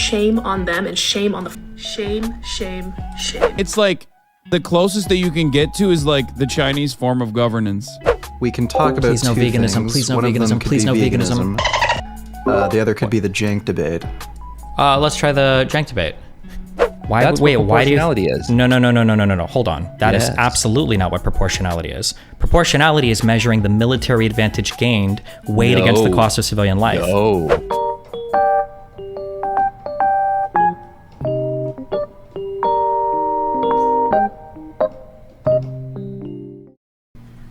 shame on them and shame on the shame. It's like the closest that you can get to is like the Chinese form of governance. We can talk about please no two veganism, things. please no One of them veganism, could please be no veganism. The other could be the Cenk debate. Let's try the Cenk debate. Why? That's wait, what why do you? proportionality is. No. Hold on. That is Yes. absolutely not what proportionality is. Proportionality is measuring the military advantage gained weighed against the No. cost of civilian life. Oh.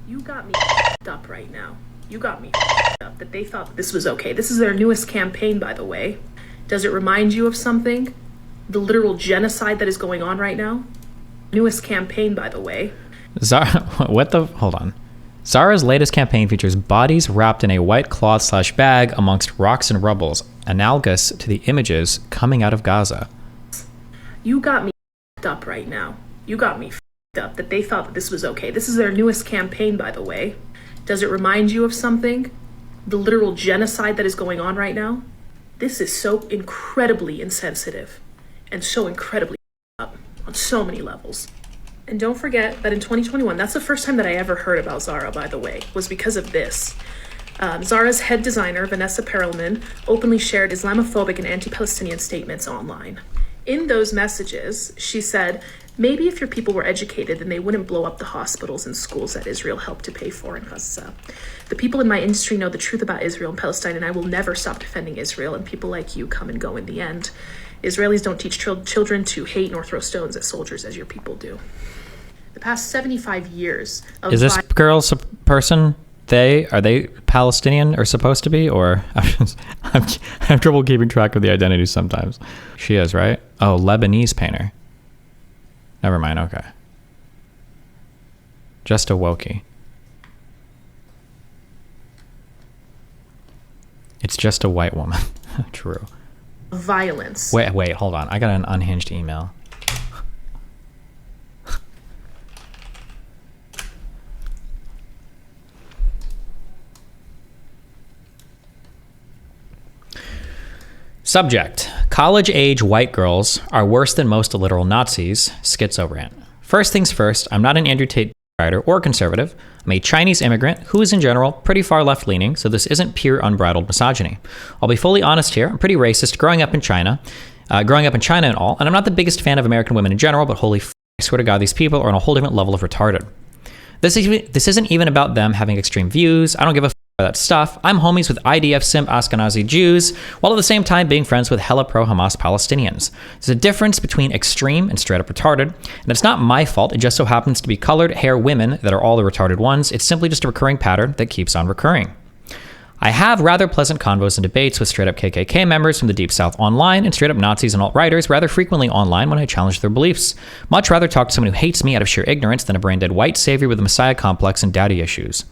You got me up right now. You got me up that they thought this was okay. This is their newest campaign, by the way. Does it remind you of something? The literal genocide that is going on right now? Newest campaign, by the way. Hold on. Zara's latest campaign features bodies wrapped in a white cloth/bag amongst rocks and rubbles, analogous to the images coming out of Gaza. You got me up right now. You got me up that they thought that this was okay. This is their newest campaign, by the way. Does it remind you of something? The literal genocide that is going on right now? This is so incredibly insensitive and so incredibly up on so many levels. And don't forget that in 2021, that's the first time that I ever heard about Zara, by the way, was because of this. Zara's head designer, Vanessa Perelman, openly shared Islamophobic and anti-Palestinian statements online. In those messages, she said, maybe if your people were educated, then they wouldn't blow up the hospitals and schools that Israel helped to pay for in Gaza. The people in my industry know the truth about Israel and Palestine, and I will never stop defending Israel, and people like you come and go in the end. Israelis don't teach children to hate nor throw stones at soldiers as your people do. The past 75 years of Is this girl's person? Are they Palestinian or supposed to be? Or I have trouble keeping track of the identities sometimes. She is, right? Oh, Lebanese painter. Never mind, okay. Just a wokey. It's just a white woman. True. violence. Wait, hold on. I got an unhinged email. Subject: college-age white girls are worse than most literal Nazis. Schizo rant. First things first, I'm not an Andrew Tate writer or conservative. I'm a Chinese immigrant who is in general pretty far left-leaning, so this isn't pure unbridled misogyny. I'll be fully honest here. I'm pretty racist growing up in China and all, and I'm not the biggest fan of American women in general, but holy I swear to God, these people are on a whole different level of retarded. This isn't even about them having extreme views. I don't give a that stuff. I'm homies with IDF simp Ashkenazi Jews, while at the same time being friends with hella pro-Hamas Palestinians. There's a difference between extreme and straight up retarded, and it's not my fault. It just so happens to be colored hair women that are all the retarded ones. It's simply just a recurring pattern that keeps on recurring. I have rather pleasant convos and debates with straight up KKK members from the Deep South online and straight up Nazis and alt-righters rather frequently online when I challenge their beliefs. Much rather talk to someone who hates me out of sheer ignorance than a brain-dead white savior with a messiah complex and daddy issues.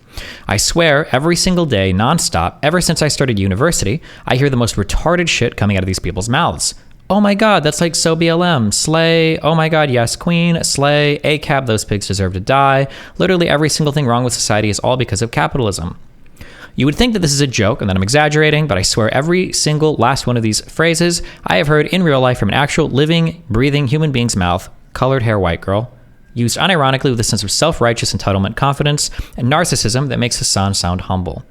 I swear, every single day, nonstop, ever since I started university, I hear the most retarded shit coming out of these people's mouths. Oh my god, that's like so BLM. Slay. Oh my god, yes, queen. Slay. ACAB, those pigs deserve to die. Literally every single thing wrong with society is all because of capitalism. You would think that this is a joke and that I'm exaggerating, but I swear every single last one of these phrases I have heard in real life from an actual living, breathing human being's mouth, colored hair white girl, used unironically with a sense of self-righteous entitlement, confidence, and narcissism that makes Hassan sound humble.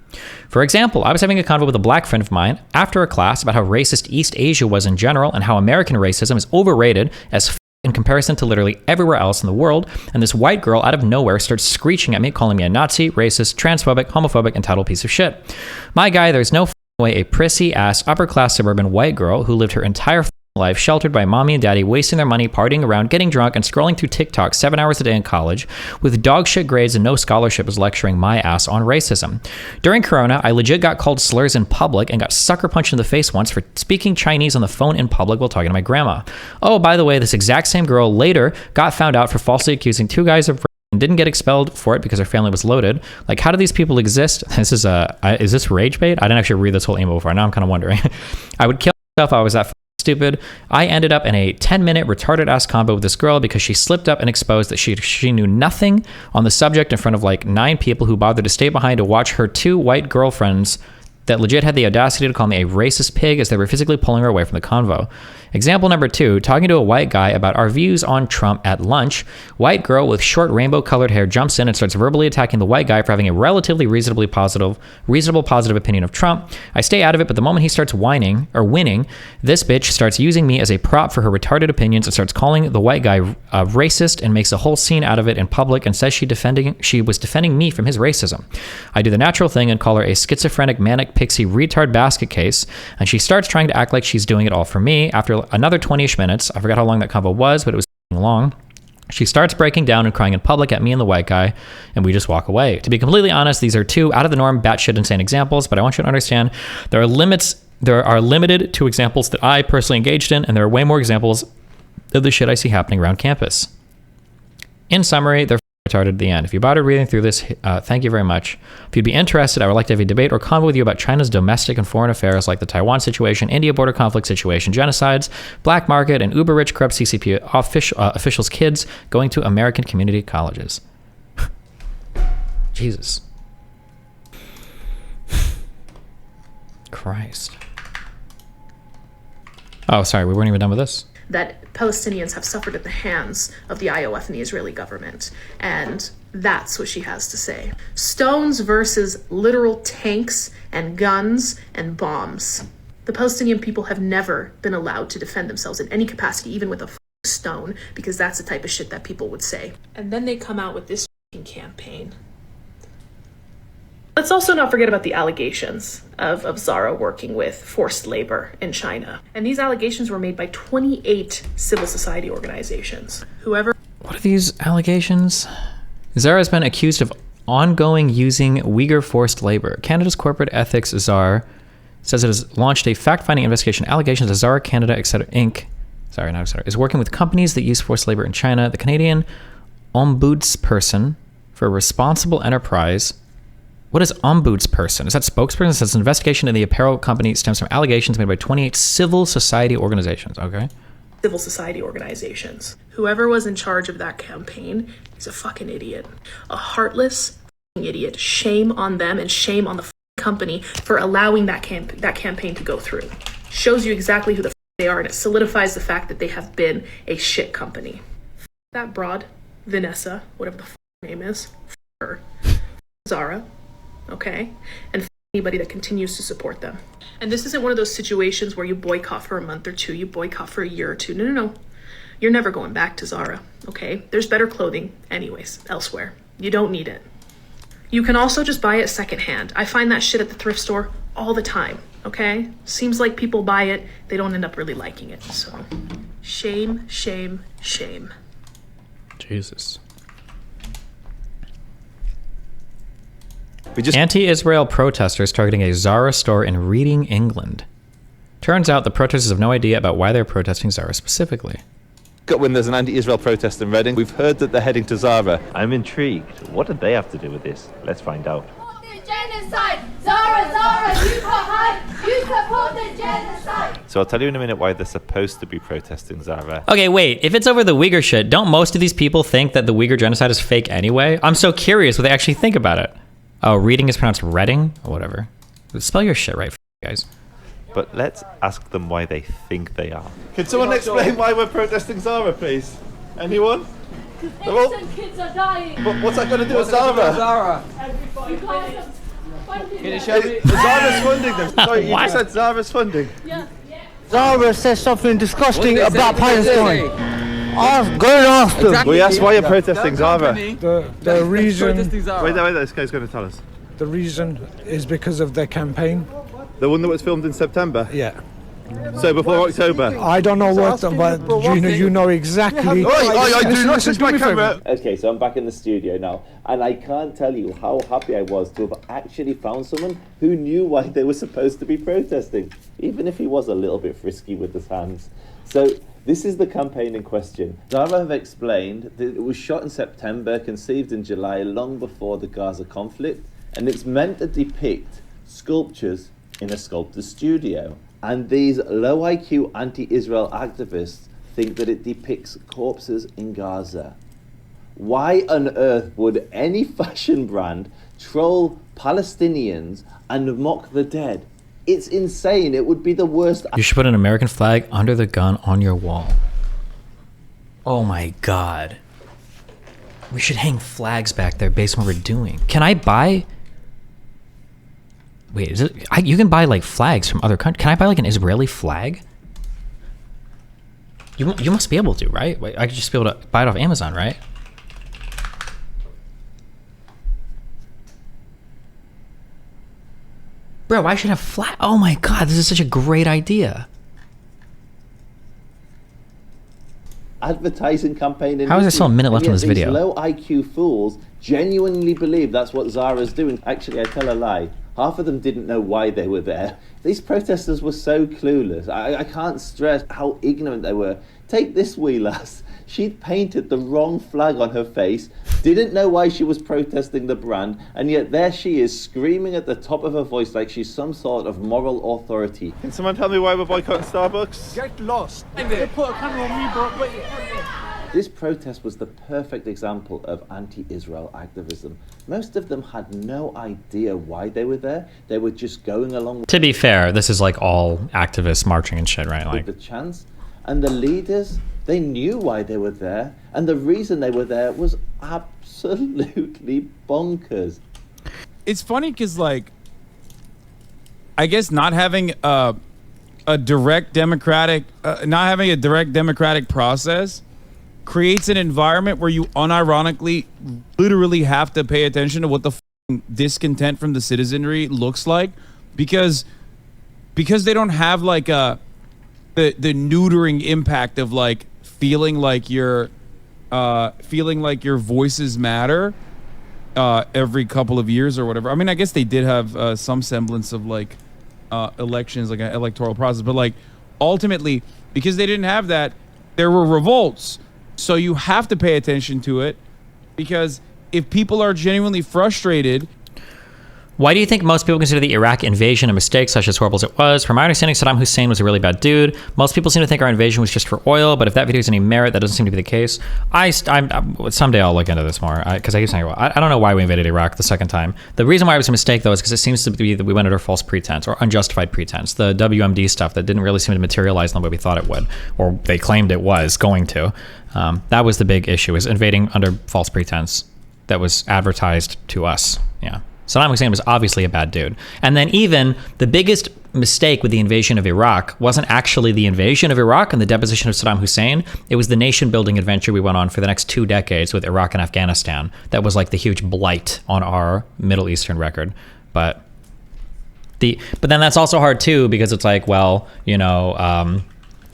For example, I was having a convo with a black friend of mine after a class about how racist East Asia was in general and how American racism is overrated as in comparison to literally everywhere else in the world, and this white girl out of nowhere starts screeching at me, calling me a Nazi, racist, transphobic, homophobic, entitled piece of shit. My guy, there's no way a prissy-ass, upper-class suburban white girl who lived her entire life sheltered by mommy and daddy, wasting their money, partying around, getting drunk, and scrolling through TikTok 7 hours a day in college, with dog shit grades and no scholarship is lecturing my ass on racism. During Corona, I legit got called slurs in public and got sucker punched in the face once for speaking Chinese on the phone in public while talking to my grandma. Oh, by the way, this exact same girl later got found out for falsely accusing 2 guys of rape and didn't get expelled for it because her family was loaded. Like, how do these people exist? Is this rage bait? I didn't actually read this whole email before. Now I'm kind of wondering. I would kill myself if I was that stupid. I ended up in a 10-minute retarded ass combo with this girl because she slipped up and exposed that she knew nothing on the subject in front of like 9 people who bothered to stay behind to watch her 2 white girlfriends that legit had the audacity to call me a racist pig as they were physically pulling her away from the convo. Example number 2, talking to a white guy about our views on Trump at lunch. White girl with short rainbow-colored hair jumps in and starts verbally attacking the white guy for having a relatively reasonable positive opinion of Trump. I stay out of it, but the moment he starts whining, or winning, this bitch starts using me as a prop for her retarded opinions and starts calling the white guy a racist and makes a whole scene out of it in public and says she was defending me from his racism. I do the natural thing and call her a schizophrenic, manic, pixie, retard basket case, and she starts trying to act like she's doing it all for me. After another 20-ish minutes, I forgot how long that convo was, but it was long, she starts breaking down and crying in public at me and the white guy, and we just walk away. To be completely honest, these are 2 out of the norm, batshit insane examples, but I want you to understand there are limited to examples that I personally engaged in, and there are way more examples of the shit I see happening around campus. In summary, they're retarded at the end. If you bothered reading through this, thank you very much. If you'd be interested, I would like to have a debate or convo with you about China's domestic and foreign affairs like the Taiwan situation, India border conflict situation, genocides, black market, and uber-rich corrupt CCP officials' kids going to American community colleges. Jesus. Christ. Oh, sorry, we weren't even done with this. That Palestinians have suffered at the hands of the IOF and the Israeli government. And that's what she has to say. Stones versus literal tanks and guns and bombs. The Palestinian people have never been allowed to defend themselves in any capacity, even with a stone, because that's the type of shit that people would say. And then they come out with this campaign. Let's also not forget about the allegations of Zara working with forced labor in China. And these allegations were made by 28 civil society organizations. What are these allegations? Zara has been accused of ongoing using Uyghur forced labor. Canada's corporate ethics czar says it has launched a fact-finding investigation. Allegations that Zara Canada, etc. Inc. is working with companies that use forced labor in China. The Canadian ombudsperson for responsible enterprise. What is ombudsperson? Is that spokesperson? It says an investigation in the apparel company stems from allegations made by 28 civil society organizations. Okay. Civil society organizations. Whoever was in charge of that campaign is a fucking idiot. A heartless idiot. Shame on them and shame on the company for allowing that campaign to go through. Shows you exactly who the they are, and it solidifies the fact that they have been a shit company. That broad, Vanessa, whatever the her name is, her, Zara. Okay, and anybody that continues to support them. And this isn't one of those situations where you boycott for a month or 2, you boycott for a year or 2. No. You're never going back to Zara, okay? There's better clothing anyways, elsewhere. You don't need it. You can also just buy it secondhand. I find that shit at the thrift store all the time, okay? Seems like people buy it, they don't end up really liking it. So, shame, shame, shame. Jesus. Anti-Israel protesters targeting a Zara store in Reading, England. Turns out the protesters have no idea about why they're protesting Zara specifically. When there's an anti-Israel protest in Reading, we've heard that they're heading to Zara. I'm intrigued. What did they have to do with this? Let's find out. Genocide! Zara, you support the genocide! So I'll tell you in a minute why they're supposed to be protesting Zara. Okay, wait. If it's over the Uyghur shit, don't most of these people think that the Uyghur genocide is fake anyway? I'm so curious what they actually think about it. Oh, Reading is pronounced Reading? Or whatever. Spell your shit right, guys. But let's ask them why they think they are. Can someone explain why we're protesting Zara, please? Anyone? Innocent kids are dying! But what's that got to do with Zara? You guys are funding them. Zara's funding them. Sorry, you just said Zara's funding. Yeah. Zara says something disgusting about Palestine. Go and ask them. Exactly. We asked why you're protesting Zara. The reason... Wait, this guy's going to tell us. The reason is because of their campaign. The one that was filmed in September? Yeah. So before October? I don't know what, but you know exactly. I do not touch my camera. Okay, so I'm back in the studio now, and I can't tell you how happy I was to have actually found someone who knew why they were supposed to be protesting, even if he was a little bit frisky with his hands. So this is the campaign in question. Zara have explained that it was shot in September, conceived in July, long before the Gaza conflict, and it's meant to depict sculptures in a sculptor's studio. And these low IQ anti-Israel activists think that it depicts corpses in Gaza. Why on earth would any fashion brand troll Palestinians and mock the dead. It's insane. It would be the worst. You should put an American flag under the gun on your wall. Oh my God. We should hang flags back there based on what we're doing. Can I buy... Wait, is it... you can buy like flags from other countries. Can I buy like an Israeli flag? You must be able to, right? Wait, I could just be able to buy it off Amazon, right? Bro, I should have flag... Oh my God, this is such a great idea. Advertising campaign in How is there still a minute left on this these video? Low IQ fools genuinely believe that's what Zara's doing. Actually, I tell a lie. Half of them didn't know why they were there. These protesters were so clueless. I can't stress how ignorant they were. Take this wee lass. She'd painted the wrong flag on her face, didn't know why she was protesting the brand, and yet there she is screaming at the top of her voice like she's some sort of moral authority. Can someone tell me why we're boycotting Starbucks? Get lost. They put a camera on me, bro. Wait. This protest was the perfect example of anti-Israel activism. Most of them had no idea why they were there. They were just going along To be fair, this is like all activists marching and shit, right? Like with the chance. And the leaders, they knew why they were there. And the reason they were there was absolutely bonkers. It's funny because, like, I guess not having a direct democratic process creates an environment where you unironically literally have to pay attention to what the discontent from the citizenry looks like, because they don't have like the neutering impact of like feeling like your voices matter every couple of years or whatever. I mean, I guess they did have some semblance of like elections, like an electoral process, but like ultimately, because they didn't have that, there were revolts. So you have to pay attention to it, because if people are genuinely frustrated... Why do you think most people consider the Iraq invasion a mistake, such as horrible as it was? From my understanding, Saddam Hussein was a really bad dude. Most people seem to think our invasion was just for oil, but if that video has any merit, that doesn't seem to be the case. Someday I'll look into this more, because I keep saying, I don't know why we invaded Iraq the second time. The reason why it was a mistake, though, is because it seems to be that we went under false pretense, or unjustified pretense. The WMD stuff that didn't really seem to materialize in the way we thought it would, or they claimed it was going to. That was the big issue, is invading under false pretense that was advertised to us. Yeah. Saddam Hussein was obviously a bad dude. And then even the biggest mistake with the invasion of Iraq wasn't actually the invasion of Iraq and the deposition of Saddam Hussein. It was the nation building adventure we went on for the next 2 decades with Iraq and Afghanistan. That was like the huge blight on our Middle Eastern record. But then that's also hard too, because it's like, well, you know,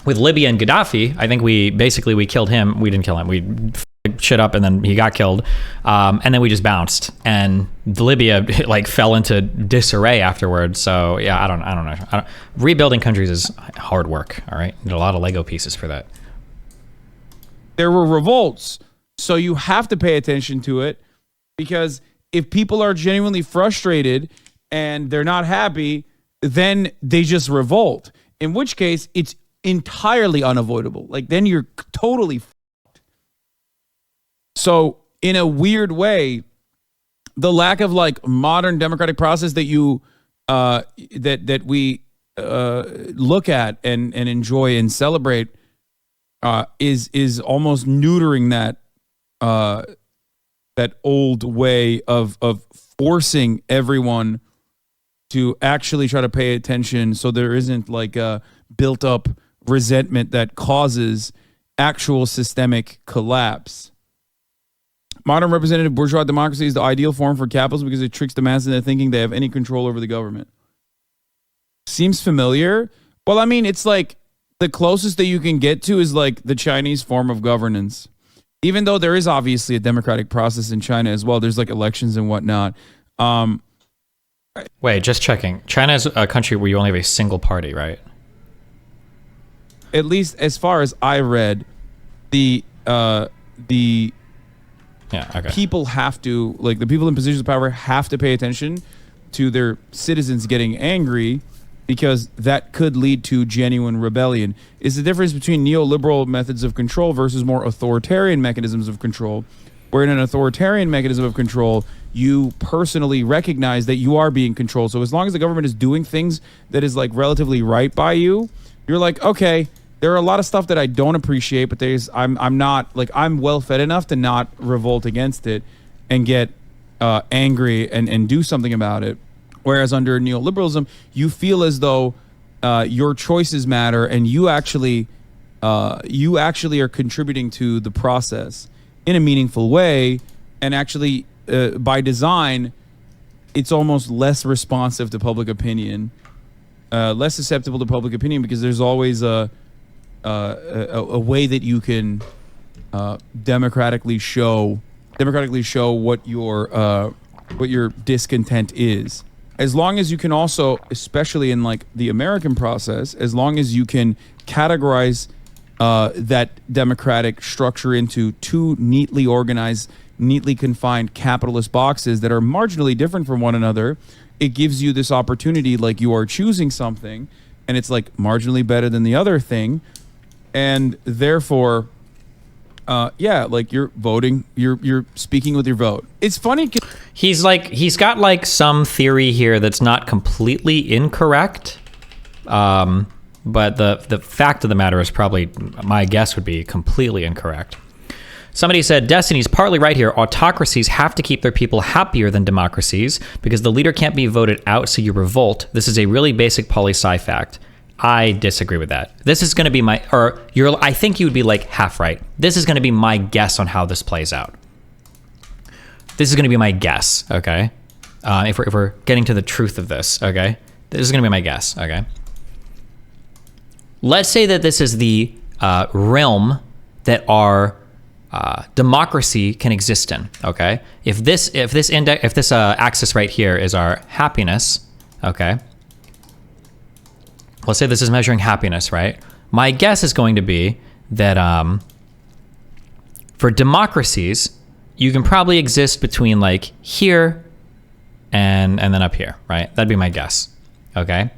with Libya and Gaddafi, I think we killed him. We didn't kill him. We shit up and then he got killed, and then we just bounced, and Libya like fell into disarray afterwards. So yeah, I don't know. Rebuilding countries is hard work. All right, need a lot of Lego pieces for that. There were revolts, so you have to pay attention to it, because if people are genuinely frustrated and they're not happy, then they just revolt, in which case it's entirely unavoidable. Like, then you're totally so in a weird way, the lack of like modern democratic process that you that we look at and enjoy and celebrate is almost neutering that old way of forcing everyone to actually try to pay attention, so there isn't like a built up resentment that causes actual systemic collapse. Modern representative bourgeois democracy is the ideal form for capitalism because it tricks the masses into thinking they have any control over the government. Seems familiar? Well, I mean, it's like the closest that you can get to is like the Chinese form of governance. Even though there is obviously a democratic process in China as well. There's like elections and whatnot. Wait, just checking. China is a country where you only have a single party, right? At least as far as I read, the people have to, like, the people in positions of power have to pay attention to their citizens getting angry, because that could lead to genuine rebellion. Is the difference between neoliberal methods of control versus more authoritarian mechanisms of control. Where in an authoritarian mechanism of control, you personally recognize that you are being controlled. So as long as the government is doing things that is like relatively right by you, you're like, okay, there are a lot of stuff that I don't appreciate, but I'm not like, I'm well fed enough to not revolt against it and get angry and do something about it. Whereas under neoliberalism, you feel as though your choices matter, and you actually are contributing to the process in a meaningful way, and actually by design, it's almost less responsive to public opinion, less susceptible to public opinion, because there's always a way that you can democratically show what your discontent is. As long as you can also, especially in like the American process, as long as you can categorize that democratic structure into two neatly organized, neatly confined capitalist boxes that are marginally different from one another, it gives you this opportunity, like you are choosing something and it's like marginally better than the other thing. And therefore, like you're voting, you're speaking with your vote. It's funny. He's got like some theory here that's not completely incorrect. But the fact of the matter is probably, my guess would be completely incorrect. Somebody said, Destiny's partly right here. Autocracies have to keep their people happier than democracies because the leader can't be voted out, so you revolt. This is a really basic poli-sci fact. I disagree with that. This is going to be I think you would be like half right. This is going to be my guess on how this plays out. This is going to be my guess, okay? If we're getting to the truth of this, okay? This is going to be my guess, okay? Let's say that this is the realm that our democracy can exist in, okay? If this axis right here is our happiness, okay? Let's say this is measuring happiness, right? My guess is going to be that for democracies, you can probably exist between like here and then up here, right? That'd be my guess, okay?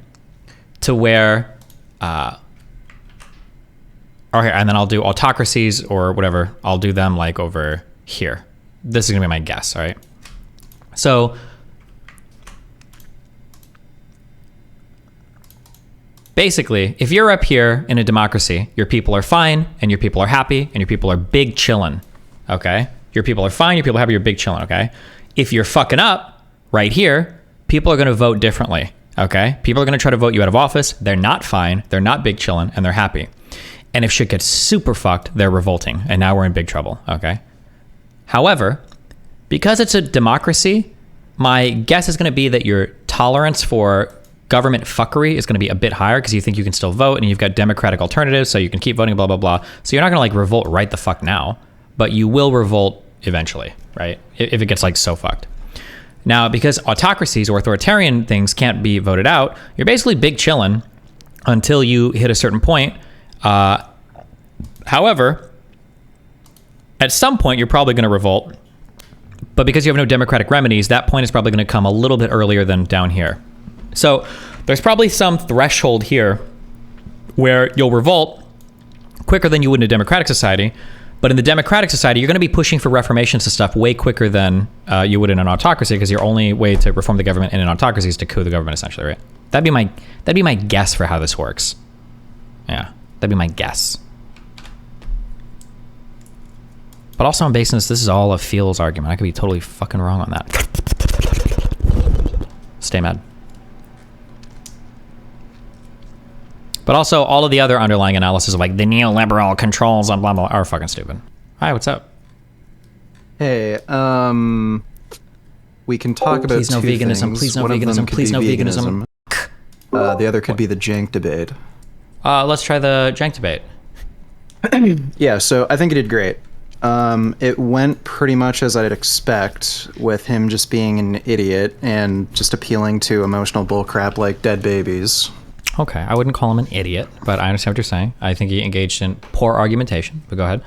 To where, or here, and then I'll do autocracies or whatever. I'll do them like over here. This is gonna be my guess, all right? So, basically, if you're up here in a democracy, your people are fine, and your people are happy, and your people are big chillin', okay? Your people are fine, your people are happy, you're big chillin', okay? If you're fucking up right here, people are gonna vote differently, okay? People are gonna try to vote you out of office. They're not fine, they're not big chillin', and they're happy. And if shit gets super fucked, they're revolting, and now we're in big trouble, okay? However, because it's a democracy, my guess is gonna be that your tolerance for government fuckery is going to be a bit higher because you think you can still vote and you've got democratic alternatives, so you can keep voting, blah, blah, blah. So you're not going to like revolt right the fuck now, but you will revolt eventually, right? If it gets like so fucked. Now, because autocracies or authoritarian things can't be voted out, you're basically big chillin' until you hit a certain point. However, at some point, you're probably going to revolt, but because you have no democratic remedies, that point is probably going to come a little bit earlier than down here. So there's probably some threshold here where you'll revolt quicker than you would in a democratic society. But in the democratic society, you're going to be pushing for reformations and stuff way quicker than you would in an autocracy, because your only way to reform the government in an autocracy is to coup the government, essentially, right? That'd be my guess for how this works. Yeah, that'd be my guess. But also I'm basing this is all a feels argument. I could be totally fucking wrong on that. Stay mad. But also, all of the other underlying analysis of like the neoliberal controls and blah, blah, blah are fucking stupid. Hi, what's up? Hey, we can talk about please no two veganism, things. please no One of them veganism, could please be no veganism. The other could be the Cenk debate. Let's try the Cenk debate. Yeah, so I think it did great. It went pretty much as I'd expect, with him just being an idiot and just appealing to emotional bullcrap like dead babies. Okay, I wouldn't call him an idiot, but I understand what you're saying. I think he engaged in poor argumentation, but go ahead.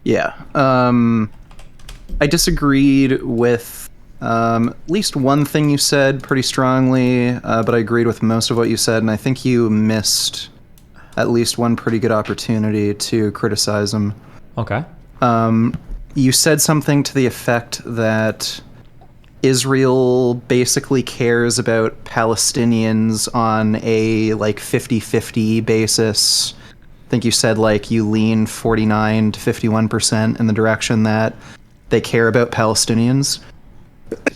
Yeah. I disagreed with at least one thing you said pretty strongly, but I agreed with most of what you said, and I think you missed at least one pretty good opportunity to criticize him. Okay. you said something to the effect that Israel basically cares about Palestinians on a like 50-50 basis. I think you said like you lean 49 to 51% in the direction that they care about Palestinians.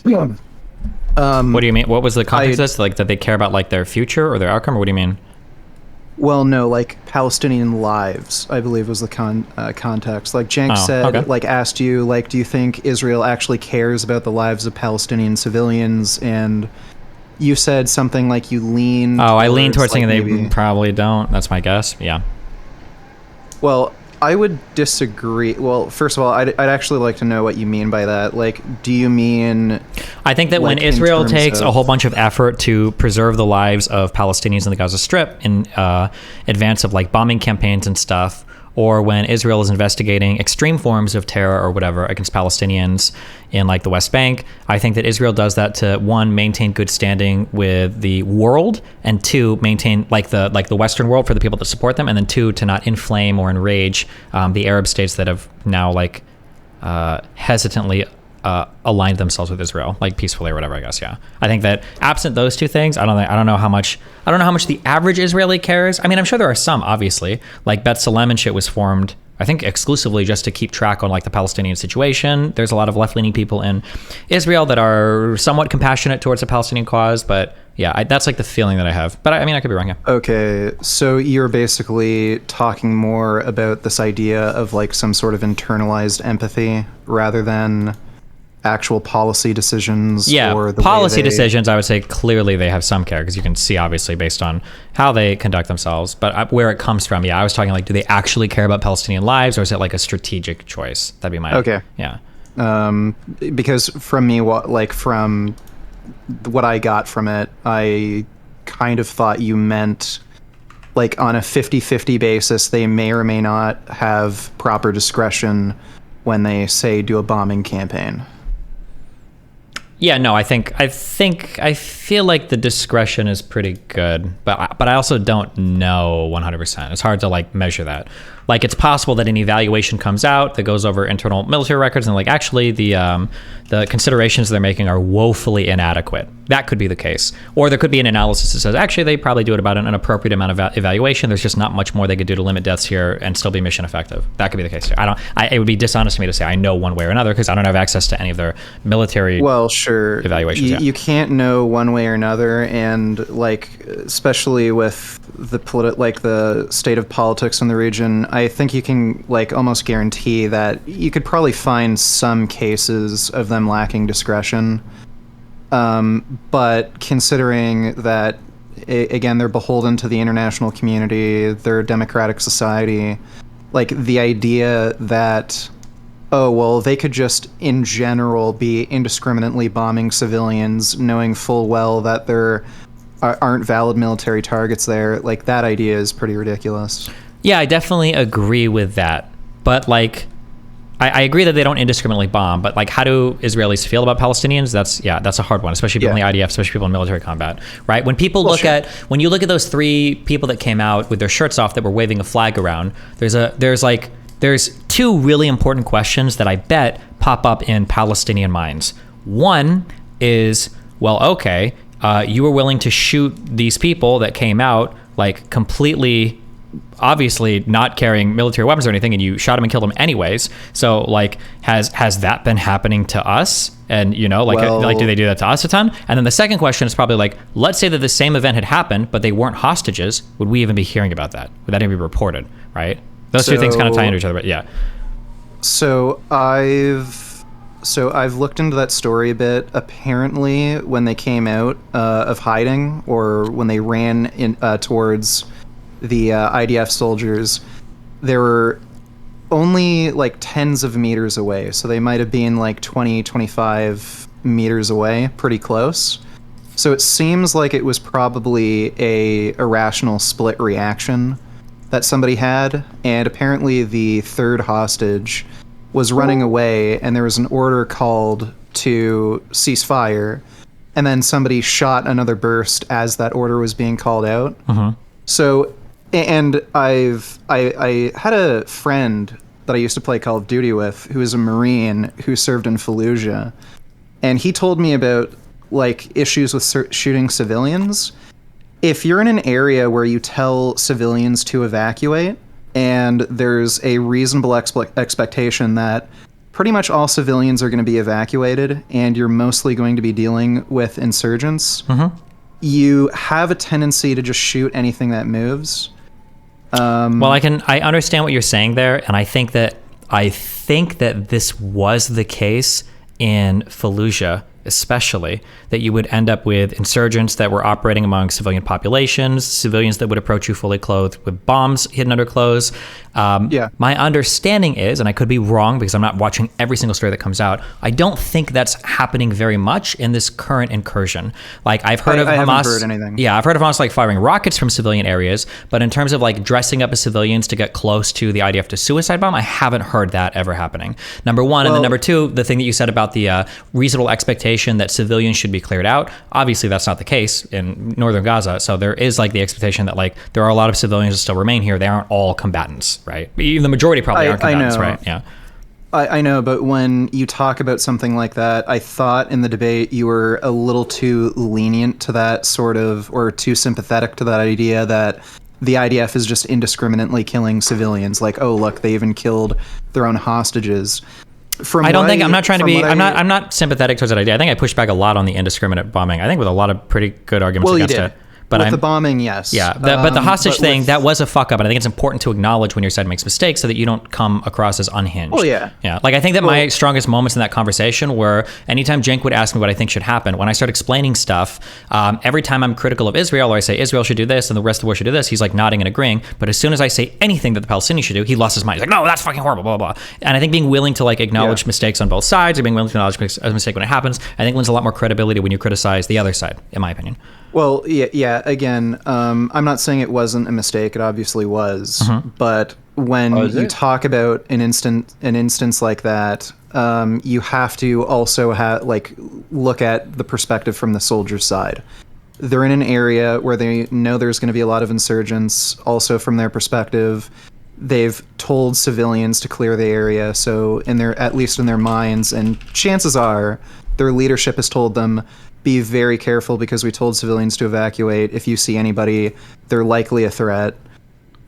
What do you mean? What was the context of this? Like that they care about like their future or their outcome, or what do you mean? Well, no, like Palestinian lives, I believe was the context. Like Cenk said, okay. like asked you, like, do you think Israel actually cares about the lives of Palestinian civilians? And you said something like you lean. Oh, I lean towards like, thinking maybe, they probably don't. That's my guess. Yeah. Well, I would disagree. Well, first of all, I'd actually like to know what you mean by that. Like, do you mean... I think that when like, in Israel terms takes a of- whole bunch of effort to preserve the lives of Palestinians in the Gaza Strip in advance of like bombing campaigns and stuff, or when Israel is investigating extreme forms of terror or whatever against Palestinians in like the West Bank, I think that Israel does that to, one, maintain good standing with the world, and two, maintain like the Western world for the people that support them, and then two, to not inflame or enrage the Arab states that have now like hesitantly aligned themselves with Israel, like peacefully or whatever. I guess, yeah. I think that absent those two things, I don't know how much the average Israeli cares. I mean, I'm sure there are some, obviously, like Bet Salem and shit was formed, I think, exclusively just to keep track on like the Palestinian situation. There's a lot of left-leaning people in Israel that are somewhat compassionate towards the Palestinian cause, but yeah, that's like the feeling that I have. But I mean, I could be wrong. Yeah. Okay, so you're basically talking more about this idea of like some sort of internalized empathy rather than actual policy decisions. Yeah, or the policy way they... decisions, I would say clearly they have some care, because you can see obviously based on how they conduct themselves. But where it comes from, yeah, I was talking like, do they actually care about Palestinian lives, or is it like a strategic choice? That'd be my... Okay. Yeah. Because from what I got from it, I kind of thought you meant like on a 50-50 basis, they may or may not have proper discretion when they say do a bombing campaign. Yeah, no, I feel like the discretion is pretty good, but I also don't know 100%. It's hard to like measure that. Like, it's possible that an evaluation comes out that goes over internal military records and like, actually the considerations they're making are woefully inadequate. That could be the case. Or there could be an analysis that says, actually, they probably do it about an appropriate amount of evaluation. There's just not much more they could do to limit deaths here and still be mission effective. That could be the case. It would be dishonest to me to say I know one way or another, because I don't have access to any of their military evaluations. You can't know one way or another, and like, especially with the state of politics in the region, I think you can like almost guarantee that you could probably find some cases of them lacking discretion. But considering that, again, they're beholden to the international community, they're a democratic society, like the idea that, oh, well, they could just in general be indiscriminately bombing civilians, knowing full well that there aren't valid military targets there, like that idea is pretty ridiculous. Yeah, I definitely agree with that. But like, I agree that they don't indiscriminately bomb, but like, how do Israelis feel about Palestinians? That's a hard one, especially people in the IDF, especially people in military combat, right? When people when you look at those three people that came out with their shirts off that were waving a flag around, there's two really important questions that I bet pop up in Palestinian minds. One is, well, okay, you were willing to shoot these people that came out like completely, obviously not carrying military weapons or anything, and you shot them and killed them anyways. So like, has that been happening to us? And you know, like, do they do that to us a ton? And then the second question is probably like, let's say that the same event had happened, but they weren't hostages. Would we even be hearing about that? Would that even be reported? Right? Those two things kind of tie into each other, but yeah. So I've looked into that story a bit. Apparently, when they came out of hiding, or when they ran in towards the IDF soldiers, they were only like tens of meters away. So they might have been like 20, 25 meters away, pretty close. So it seems like it was probably a irrational split reaction that somebody had. And apparently the third hostage was running away, and there was an order called to cease fire. And then somebody shot another burst as that order was being called out. Uh-huh. So, and I had a friend that I used to play Call of Duty with, who is a Marine who served in Fallujah, and he told me about like issues with shooting civilians. If you're in an area where you tell civilians to evacuate, and there's a reasonable expectation that pretty much all civilians are going to be evacuated, and you're mostly going to be dealing with insurgents, you have a tendency to just shoot anything that moves. Well, I understand what you're saying there, and I think that this was the case in Fallujah, especially, that you would end up with insurgents that were operating among civilian populations, civilians that would approach you fully clothed with bombs hidden under clothes. My understanding is, and I could be wrong because I'm not watching every single story that comes out, I don't think that's happening very much in this current incursion. Like, I've heard of Hamas. I haven't heard anything. Yeah, I've heard of Hamas like firing rockets from civilian areas, but in terms of like dressing up as civilians to get close to the IDF to suicide bomb, I haven't heard that ever happening. Number one, and then number two, the thing that you said about the reasonable expectation that civilians should be cleared out. Obviously, that's not the case in northern Gaza. So there is like the expectation that like there are a lot of civilians that still remain here. They aren't all combatants, right? Even the majority probably aren't combatants, right? Yeah. I know, but when you talk about something like that, I thought in the debate you were a little too lenient to that sort of, or too sympathetic to that idea that the IDF is just indiscriminately killing civilians. Like, oh, look, they even killed their own hostages. I'm not sympathetic towards that idea. I think I pushed back a lot on the indiscriminate bombing. I think with a lot of pretty good arguments against it. But with the bombing, yes. Yeah, but the hostage thing, that was a fuck up, and I think it's important to acknowledge when your side makes mistakes so that you don't come across as unhinged. Well, yeah. Yeah, like I think that my strongest moments in that conversation were anytime Cenk would ask me what I think should happen, when I start explaining stuff, every time I'm critical of Israel, or I say Israel should do this and the rest of the world should do this, he's like nodding and agreeing, but as soon as I say anything that the Palestinians should do, he lost his mind. He's like, no, that's fucking horrible, blah, blah, blah. And I think being willing to like acknowledge mistakes on both sides, or being willing to acknowledge a mistake when it happens, I think lends a lot more credibility when you criticize the other side, in my opinion. Well, yeah. Again, I'm not saying it wasn't a mistake. It obviously was. But when you talk about an instance like that, you have to also look at the perspective from the soldier's side. They're in an area where they know there's going to be a lot of insurgents. Also, from their perspective, they've told civilians to clear the area. So, at least in their minds, and chances are, their leadership has told them, be very careful because we told civilians to evacuate. If you see anybody, they're likely a threat.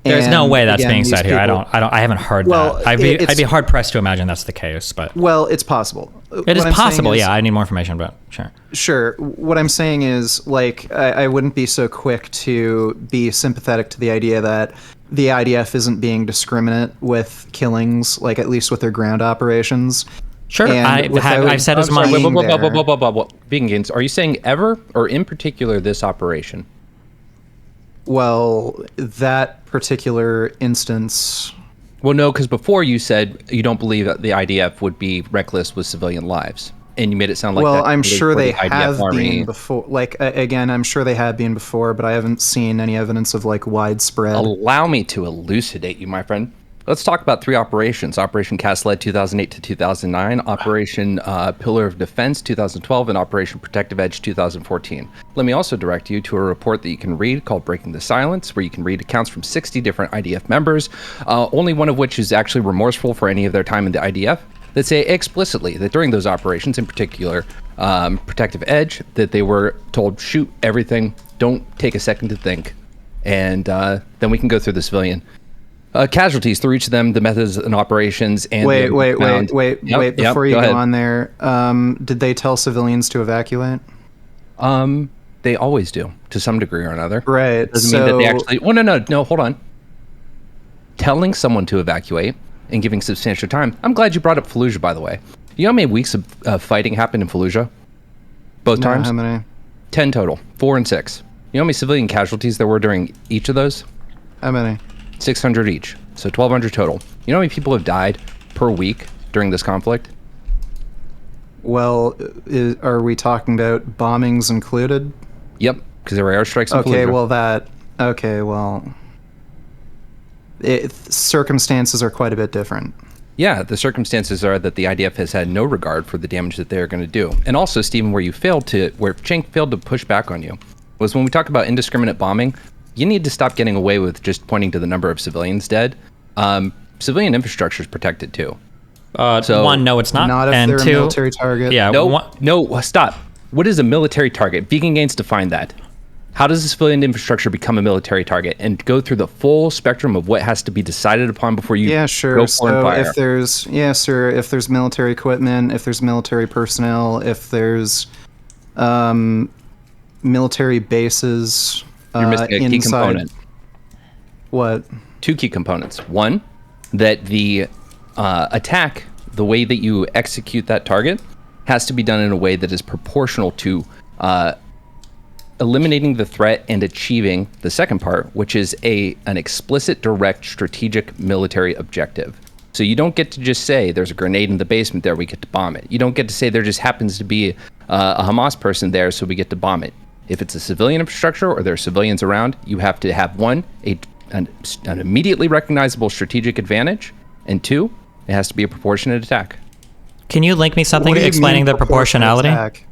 There's no way that's being said here. I haven't heard that. I'd be hard pressed to imagine that's the case, but it's possible. It is possible. Yeah, I need more information, but sure. Sure. What I'm saying is, like, I wouldn't be so quick to be sympathetic to the idea that the IDF isn't being discriminate with killings, like at least with their ground operations. Sure, I've said as much. Begins. Are you saying ever, or in particular this operation? Well, that particular instance. Well, no, because before you said you don't believe that the IDF would be reckless with civilian lives, and you made it sound like. Well, I'm sure they have been before. Like again, I'm sure they have been before, but I haven't seen any evidence of like widespread. Allow me to elucidate you, my friend. Let's talk about three operations. Operation Cast Lead 2008 to 2009, Operation Pillar of Defense 2012, and Operation Protective Edge 2014. Let me also direct you to a report that you can read called Breaking the Silence, where you can read accounts from 60 different IDF members, only one of which is actually remorseful for any of their time in the IDF, that say explicitly that during those operations, in particular Protective Edge, that they were told, shoot everything, don't take a second to think, and then we can go through the civilian casualties through each of them, the methods and operations, and wait. Before you go on there, did they tell civilians to evacuate? They always do, to some degree or another. Right. Doesn't mean that they actually. Oh no, hold on. Telling someone to evacuate and giving substantial time. I'm glad you brought up Fallujah, by the way. You know how many weeks of fighting happened in Fallujah? Both times. How many? 10 total. 4 and 6. You know how many civilian casualties there were during each of those? How many? 600 each, so 1,200 total. You know how many people have died per week during this conflict? Well, are we talking about bombings included? Yep, because there were airstrikes in Fallujah. Circumstances are quite a bit different. Yeah, the circumstances are that the IDF has had no regard for the damage that they're going to do. And also, Stephen, where Cenk failed to push back on you was when we talk about indiscriminate bombing, you need to stop getting away with just pointing to the number of civilians dead. civilian infrastructure is protected too. One, no, it's not. Not if and they're two, a military target. Yeah. No, stop. What is a military target? Vegan Gains define that. How does the civilian infrastructure become a military target and go through the full spectrum of what has to be decided upon before you Yeah, sure. go for and So fire? if there's military equipment, if there's military personnel, if there's military bases You're missing a key inside. component. What? 2 key components. One, that the attack, the way that you execute that target, has to be done in a way that is proportional to eliminating the threat and achieving the second part, which is an explicit, direct, strategic military objective. So you don't get to just say there's a grenade in the basement there, we get to bomb it. You don't get to say there just happens to be a Hamas person there, so we get to bomb it. If it's a civilian infrastructure or there are civilians around, you have to have one, an immediately recognizable strategic advantage, and 2, it has to be a proportionate attack. Can you link me something What do you explaining mean the proportionality? attack?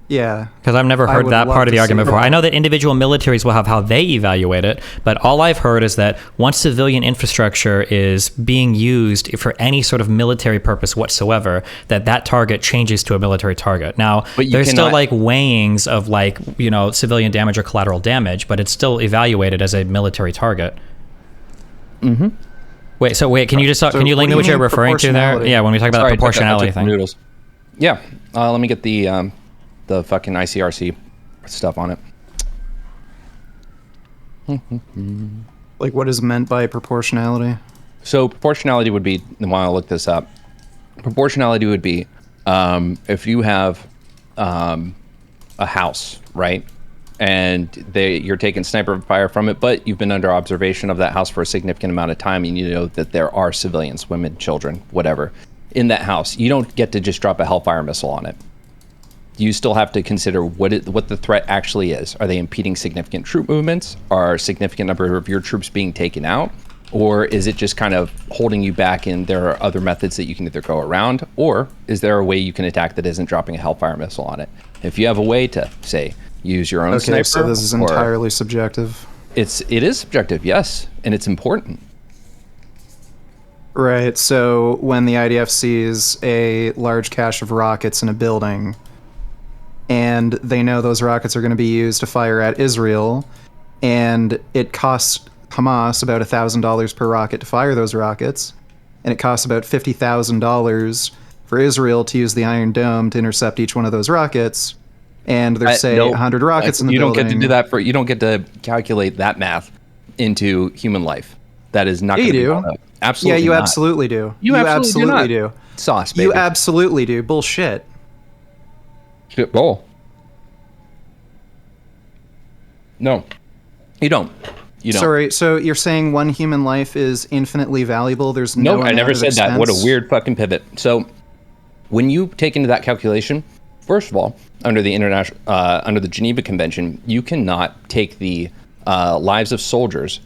Yeah. Because I've never I heard would that love part of to the argument see before. that. I know that individual militaries will have how they evaluate it, but all I've heard is that once civilian infrastructure is being used for any sort of military purpose whatsoever, that target changes to a military target. Now, But you there's still cannot- like weighings of like, civilian damage or collateral damage, but it's still evaluated as a military target. Mm-hmm. Wait, can you just can you link me what what do you you're mean referring to there? proportionality? Yeah, when we talk about Sorry, the proportionality I took thing. Noodles. Yeah, let me get the fucking ICRC stuff on it. Like, what is meant by proportionality? So proportionality would be, while I look this up, proportionality would be if you have a house, right? And you're taking sniper fire from it, but you've been under observation of that house for a significant amount of time, and you know that there are civilians, women, children, whatever, in that house. You don't get to just drop a Hellfire missile on it. You still have to consider what the threat actually is. Are they impeding significant troop movements? Are a significant number of your troops being taken out? Or is it just kind of holding you back and there are other methods that you can either go around? Or is there a way you can attack that isn't dropping a Hellfire missile on it? If you have a way to, say, use your own sniper... Okay, so this is entirely subjective. It is subjective, yes, and it's important. Right, so when the IDF sees a large cache of rockets in a building, and they know those rockets are going to be used to fire at Israel, and it costs Hamas about $1,000 per rocket to fire those rockets, and it costs about $50,000 for Israel to use the Iron Dome to intercept each one of those rockets, and there's, say, 100 rockets in the building. You don't get to do that you don't get to calculate that math into human life. That is not going to be done. Absolutely Yeah, you not. absolutely do. You absolutely do. Sauce, baby. You absolutely do. Bullshit. Shit ball. No, you don't. You don't. Sorry, so you're saying one human life is infinitely valuable? There's no I amount never of said that. What a expense? weird fucking pivot. So, when you take into that calculation, first of all, under the Geneva Convention, you cannot take the lives of soldiers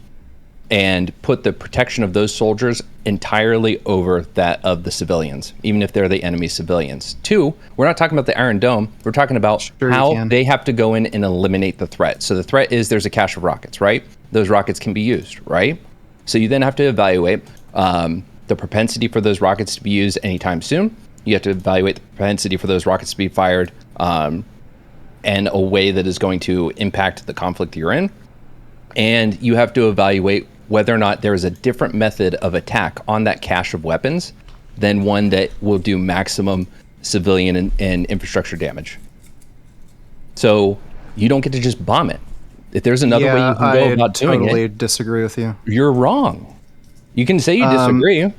and put the protection of those soldiers entirely over that of the civilians, even if they're the enemy civilians. 2, we're not talking about the Iron Dome. We're talking about how they have to go in and eliminate the threat. So the threat is there's a cache of rockets, right? Those rockets can be used, right? So you then have to evaluate the propensity for those rockets to be used anytime soon. You have to evaluate the propensity for those rockets to be fired in a way that is going to impact the conflict you're in. And you have to evaluate whether or not there is a different method of attack on that cache of weapons than one that will do maximum civilian and infrastructure damage. So you don't get to just bomb it. If there's another way you can go about doing it, I totally disagree with you. you're wrong. You can say you disagree.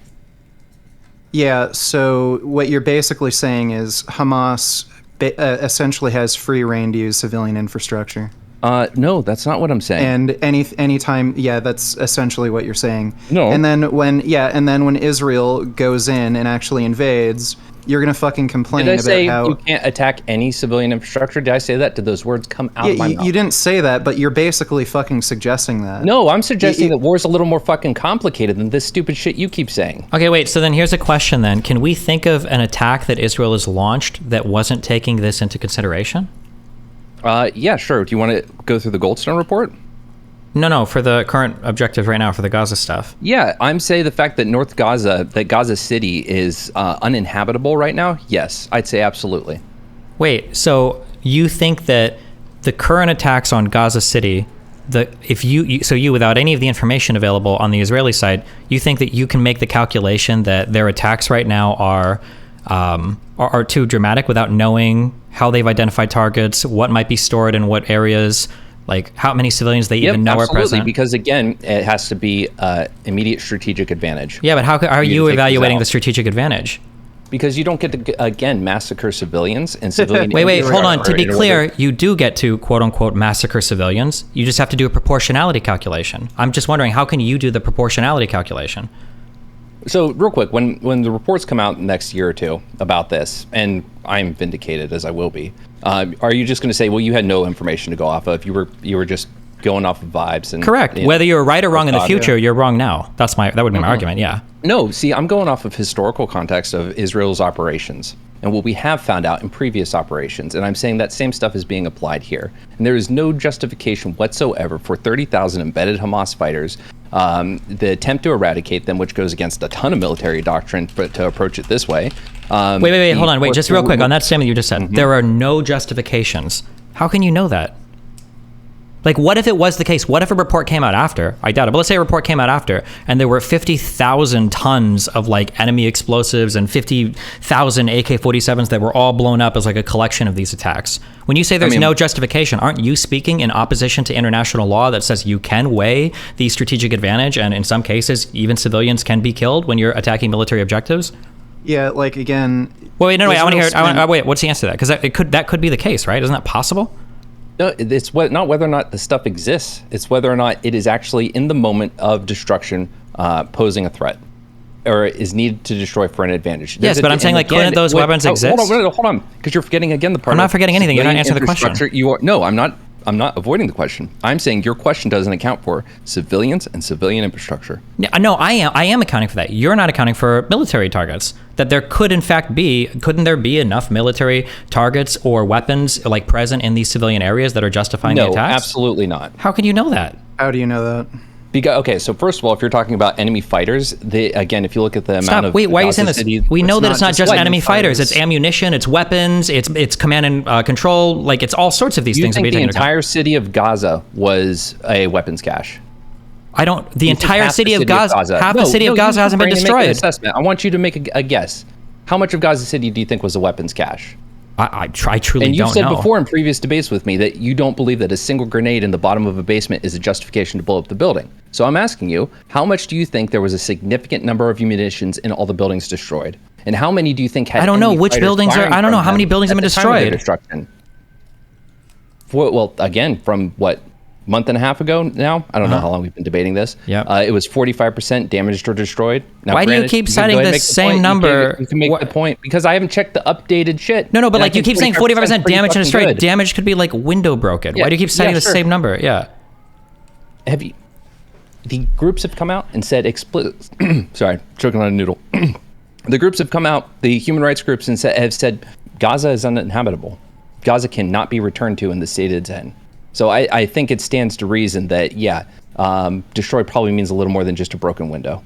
Yeah, so what you're basically saying is Hamas essentially has free reign to use civilian infrastructure. No, that's not what I'm saying. And anytime, yeah, that's essentially what you're saying. No. And then when Israel goes in and actually invades, you're gonna fucking complain Did I about say how you can't attack any civilian infrastructure? Did I say that? Did those words come out of my mouth? you didn't say that, but you're basically fucking suggesting that. No, I'm suggesting that war's a little more fucking complicated than this stupid shit you keep saying. Okay, wait, so then here's a question then. Can we think of an attack that Israel has launched that wasn't taking this into consideration? Yeah, sure. Do you want to go through the Goldstone report? No, for the current objectives right now for the Gaza stuff. Yeah, I'm saying the fact that that Gaza City is uninhabitable right now. Yes, I'd say absolutely. Wait, so you think that the current attacks on Gaza City, you without any of the information available on the Israeli side, you think that you can make the calculation that their attacks right now are too dramatic without knowing how they've identified targets, what might be stored in what areas, like how many civilians they even know are present? Because again, it has to be immediate strategic advantage. Yeah, but how are you evaluating the strategic advantage? Because you don't get to, again, massacre civilians and civilian... Wait, hold on. To be clear, you do get to, quote-unquote, massacre civilians. You just have to do a proportionality calculation. I'm just wondering, how can you do the proportionality calculation? So, real quick, when the reports come out next year or two about this, and I'm vindicated, as I will be, are you just going to say, well, you had no information to go off of, you were just going off of vibes? And correct. Whether you're right or wrong in the future, you're wrong now. That would be my argument, yeah. No, see, I'm going off of historical context of Israel's operations and what we have found out in previous operations. And I'm saying that same stuff is being applied here. And there is no justification whatsoever for 30,000 embedded Hamas fighters, the attempt to eradicate them, which goes against a ton of military doctrine to approach it this way. Wait, hold on. Wait, just real quick on that statement you just said. There are no justifications. How can you know that? Like, what if it was the case? What if a report came out after? I doubt it, but let's say a report came out after, and there were 50,000 tons of, like, enemy explosives and 50,000 AK-47s that were all blown up as, like, a collection of these attacks. When you say there's no justification, aren't you speaking in opposition to international law that says you can weigh the strategic advantage, and in some cases, even civilians can be killed when you're attacking military objectives? Yeah, like, again... Wait, I want to hear... wait, what's the answer to that? Because that could be the case, right? Isn't that possible? No, it's not whether or not the stuff exists. It's whether or not it is actually in the moment of destruction posing a threat or is needed to destroy for an advantage. Yes, but I'm saying, like, couldn't those weapons exist? Hold on, because you're forgetting again the part. I'm not forgetting anything. You're not answering the question. No, I'm not. I'm not avoiding the question. I'm saying your question doesn't account for civilians and civilian infrastructure. No, I am accounting for that. You're not accounting for military targets. That there could, in fact, couldn't there be enough military targets or weapons, like, present in these civilian areas that are justifying the attacks? No, absolutely not. How can you know that? How do you know that? Okay, so first of all, if you're talking about enemy fighters, again, if you look at the amount of... Wait, why are you saying this? We know that it's not just enemy fighters. It's ammunition, it's weapons, it's command and control. Like, it's all sorts of these things. You think the entire city of Gaza was a weapons cache? The entire city of Gaza, half the city of Gaza hasn't been destroyed. I want you to make a guess. How much of Gaza City do you think was a weapons cache? I truly don't know. And you've said before in previous debates with me that you don't believe that a single grenade in the bottom of a basement is a justification to blow up the building. So I'm asking you, how much do you think there was a significant number of munitions in all the buildings destroyed? And how many do you think had... I don't know which buildings are... I don't know how many buildings have been destroyed. Well, again, from what, month and a half ago now? I don't know how long we've been debating this. Yeah. It was 45% damaged or destroyed. Now, why do you keep citing the same number? You can make the point because I haven't checked the updated shit. No, but like you keep saying 45% damage and destroyed. Damage could be like window broken. Yeah. Why do you keep citing the same number? Yeah. Have you? The groups have come out and said sorry, choking on a noodle. The groups have come out, the human rights groups, and have said Gaza is uninhabitable. Gaza cannot be returned to in the state it's in. So I think it stands to reason that, destroyed probably means a little more than just a broken window.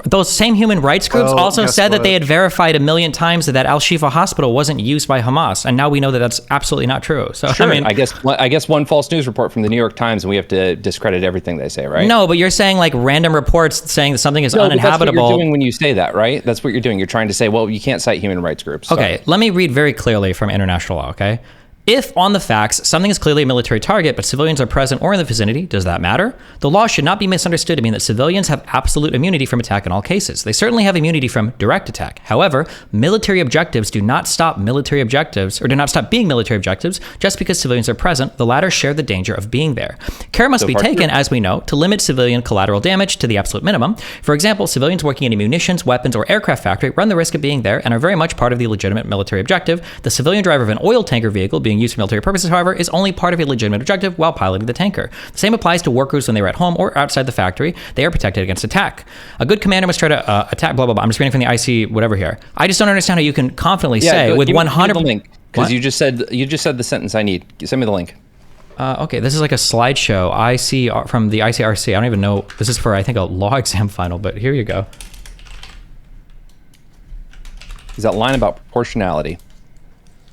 Those same human rights groups also said that they had verified 1 million times that Al-Shifa hospital wasn't used by Hamas, and now we know that that's absolutely not true. So sure, I mean, I guess one false news report from the New York Times, and we have to discredit everything they say, right? No, but you're saying like random reports saying that something is uninhabitable. That's what you're doing when you say that, right? That's what you're doing. You're trying to say, well, you can't cite human rights groups. Okay, let me read very clearly from international law, okay? If, on the facts, something is clearly a military target, but civilians are present or in the vicinity, does that matter? The law should not be misunderstood to mean that civilians have absolute immunity from attack in all cases. They certainly have immunity from direct attack. However, military objectives do not stop military objectives, or do not stop being military objectives, just because civilians are present. The latter share the danger of being there. Care must be taken, as we know, to limit civilian collateral damage to the absolute minimum. For example, civilians working in a munitions, weapons, or aircraft factory run the risk of being there and are very much part of the legitimate military objective. The civilian driver of an oil tanker vehicle being used for military purposes, however, is only part of a legitimate objective while piloting the tanker. The same applies to workers when they are at home or outside the factory. They are protected against attack. A good commander must try to attack, blah, blah, blah. I'm just reading from the IC whatever here. I just don't understand how you can confidently say with 100... link, because you just said the sentence I need. Send me the link. Okay, this is like a slideshow. From the ICRC. I don't even know. This is for, I think, a law exam final, but here you go. Is that line about proportionality?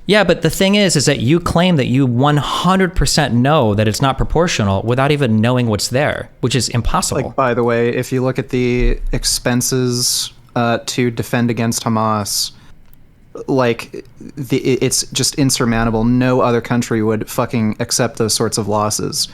Yeah, but the thing is that you claim that you 100% know that it's not proportional without even knowing what's there, which is impossible. Like, by the way, if you look at the expenses to defend against Hamas, like, it's just insurmountable. No other country would fucking accept those sorts of losses.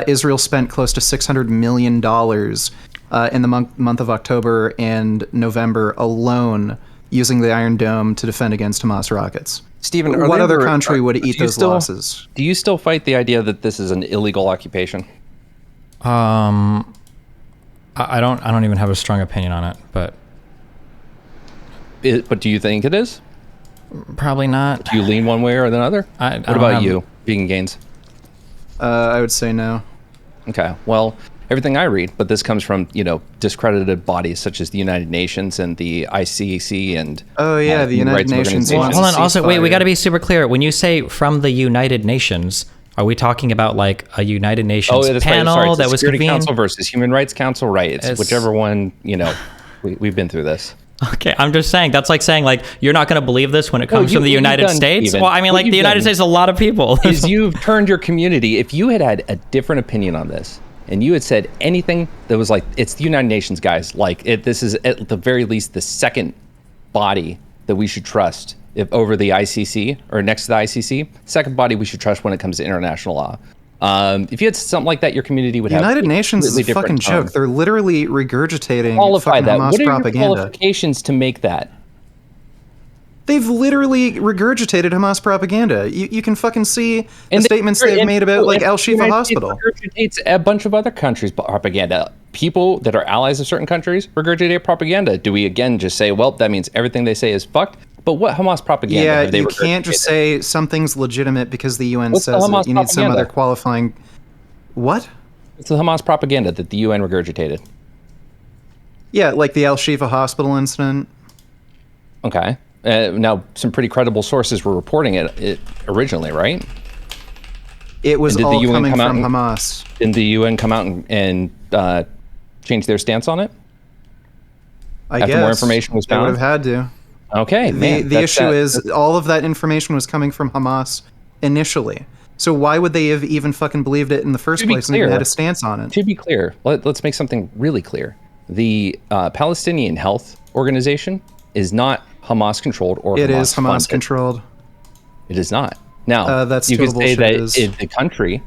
Israel spent close to $600 million in the month of October and November alone using the Iron Dome to defend against Hamas rockets. Stephen, what other country would eat those losses? Do you still fight the idea that this is an illegal occupation? I don't even have a strong opinion on it, but do you think it is? Probably not. Do you lean one way or the other? What about you, Vegan Gains? I would say no. Okay, well, everything I read, but this comes from, discredited bodies such as the United Nations and the ICC and... Oh, yeah, the United Nations. Well, hold on, also, wait, we got to be super clear. When you say from the United Nations, are we talking about, like, a United Nations panel that was Security convened? Council versus Human Rights Council, right? It's whichever one, we've been through this. Okay, I'm just saying, that's like saying, like, you're not going to believe this when it comes from the United States? Steven, well, I mean, like, the United States is a lot of people. Is you've turned your community, if you had a different opinion on this, and you had said anything that was like, it's the United Nations, guys, like, this is at the very least the second body that we should trust over the ICC, or next to the ICC, second body we should trust when it comes to international law. If you had something like that, your community would have... United Nations is a fucking joke. They're literally regurgitating fucking Hamas what are propaganda. Your qualifications to make that? They've literally regurgitated Hamas propaganda. You can fucking see the statements they've made about, like, Al Shifa Hospital. Regurgitates a bunch of other countries' propaganda. People that are allies of certain countries regurgitate propaganda. Do we again just say, well, that means everything they say is fucked? But what Hamas propaganda have they regurgitated? You can't just say something's legitimate because the UN says it. You need some other qualifying... What? It's the Hamas propaganda that the UN regurgitated. Yeah, like the Al Shifa Hospital incident. Okay. Now, some pretty credible sources were reporting it originally, right? It was all coming from Hamas. Didn't the UN come out and change their stance on it? After more information was found? They would have had to. Okay, The issue is all of that information was coming from Hamas initially. So why would they have even fucking believed it in the first place and even had a stance on it? To be clear, let's make something really clear. The Palestinian Health Organization is not Hamas-controlled or It is Hamas-controlled. It is not. Now, that's you could say that the country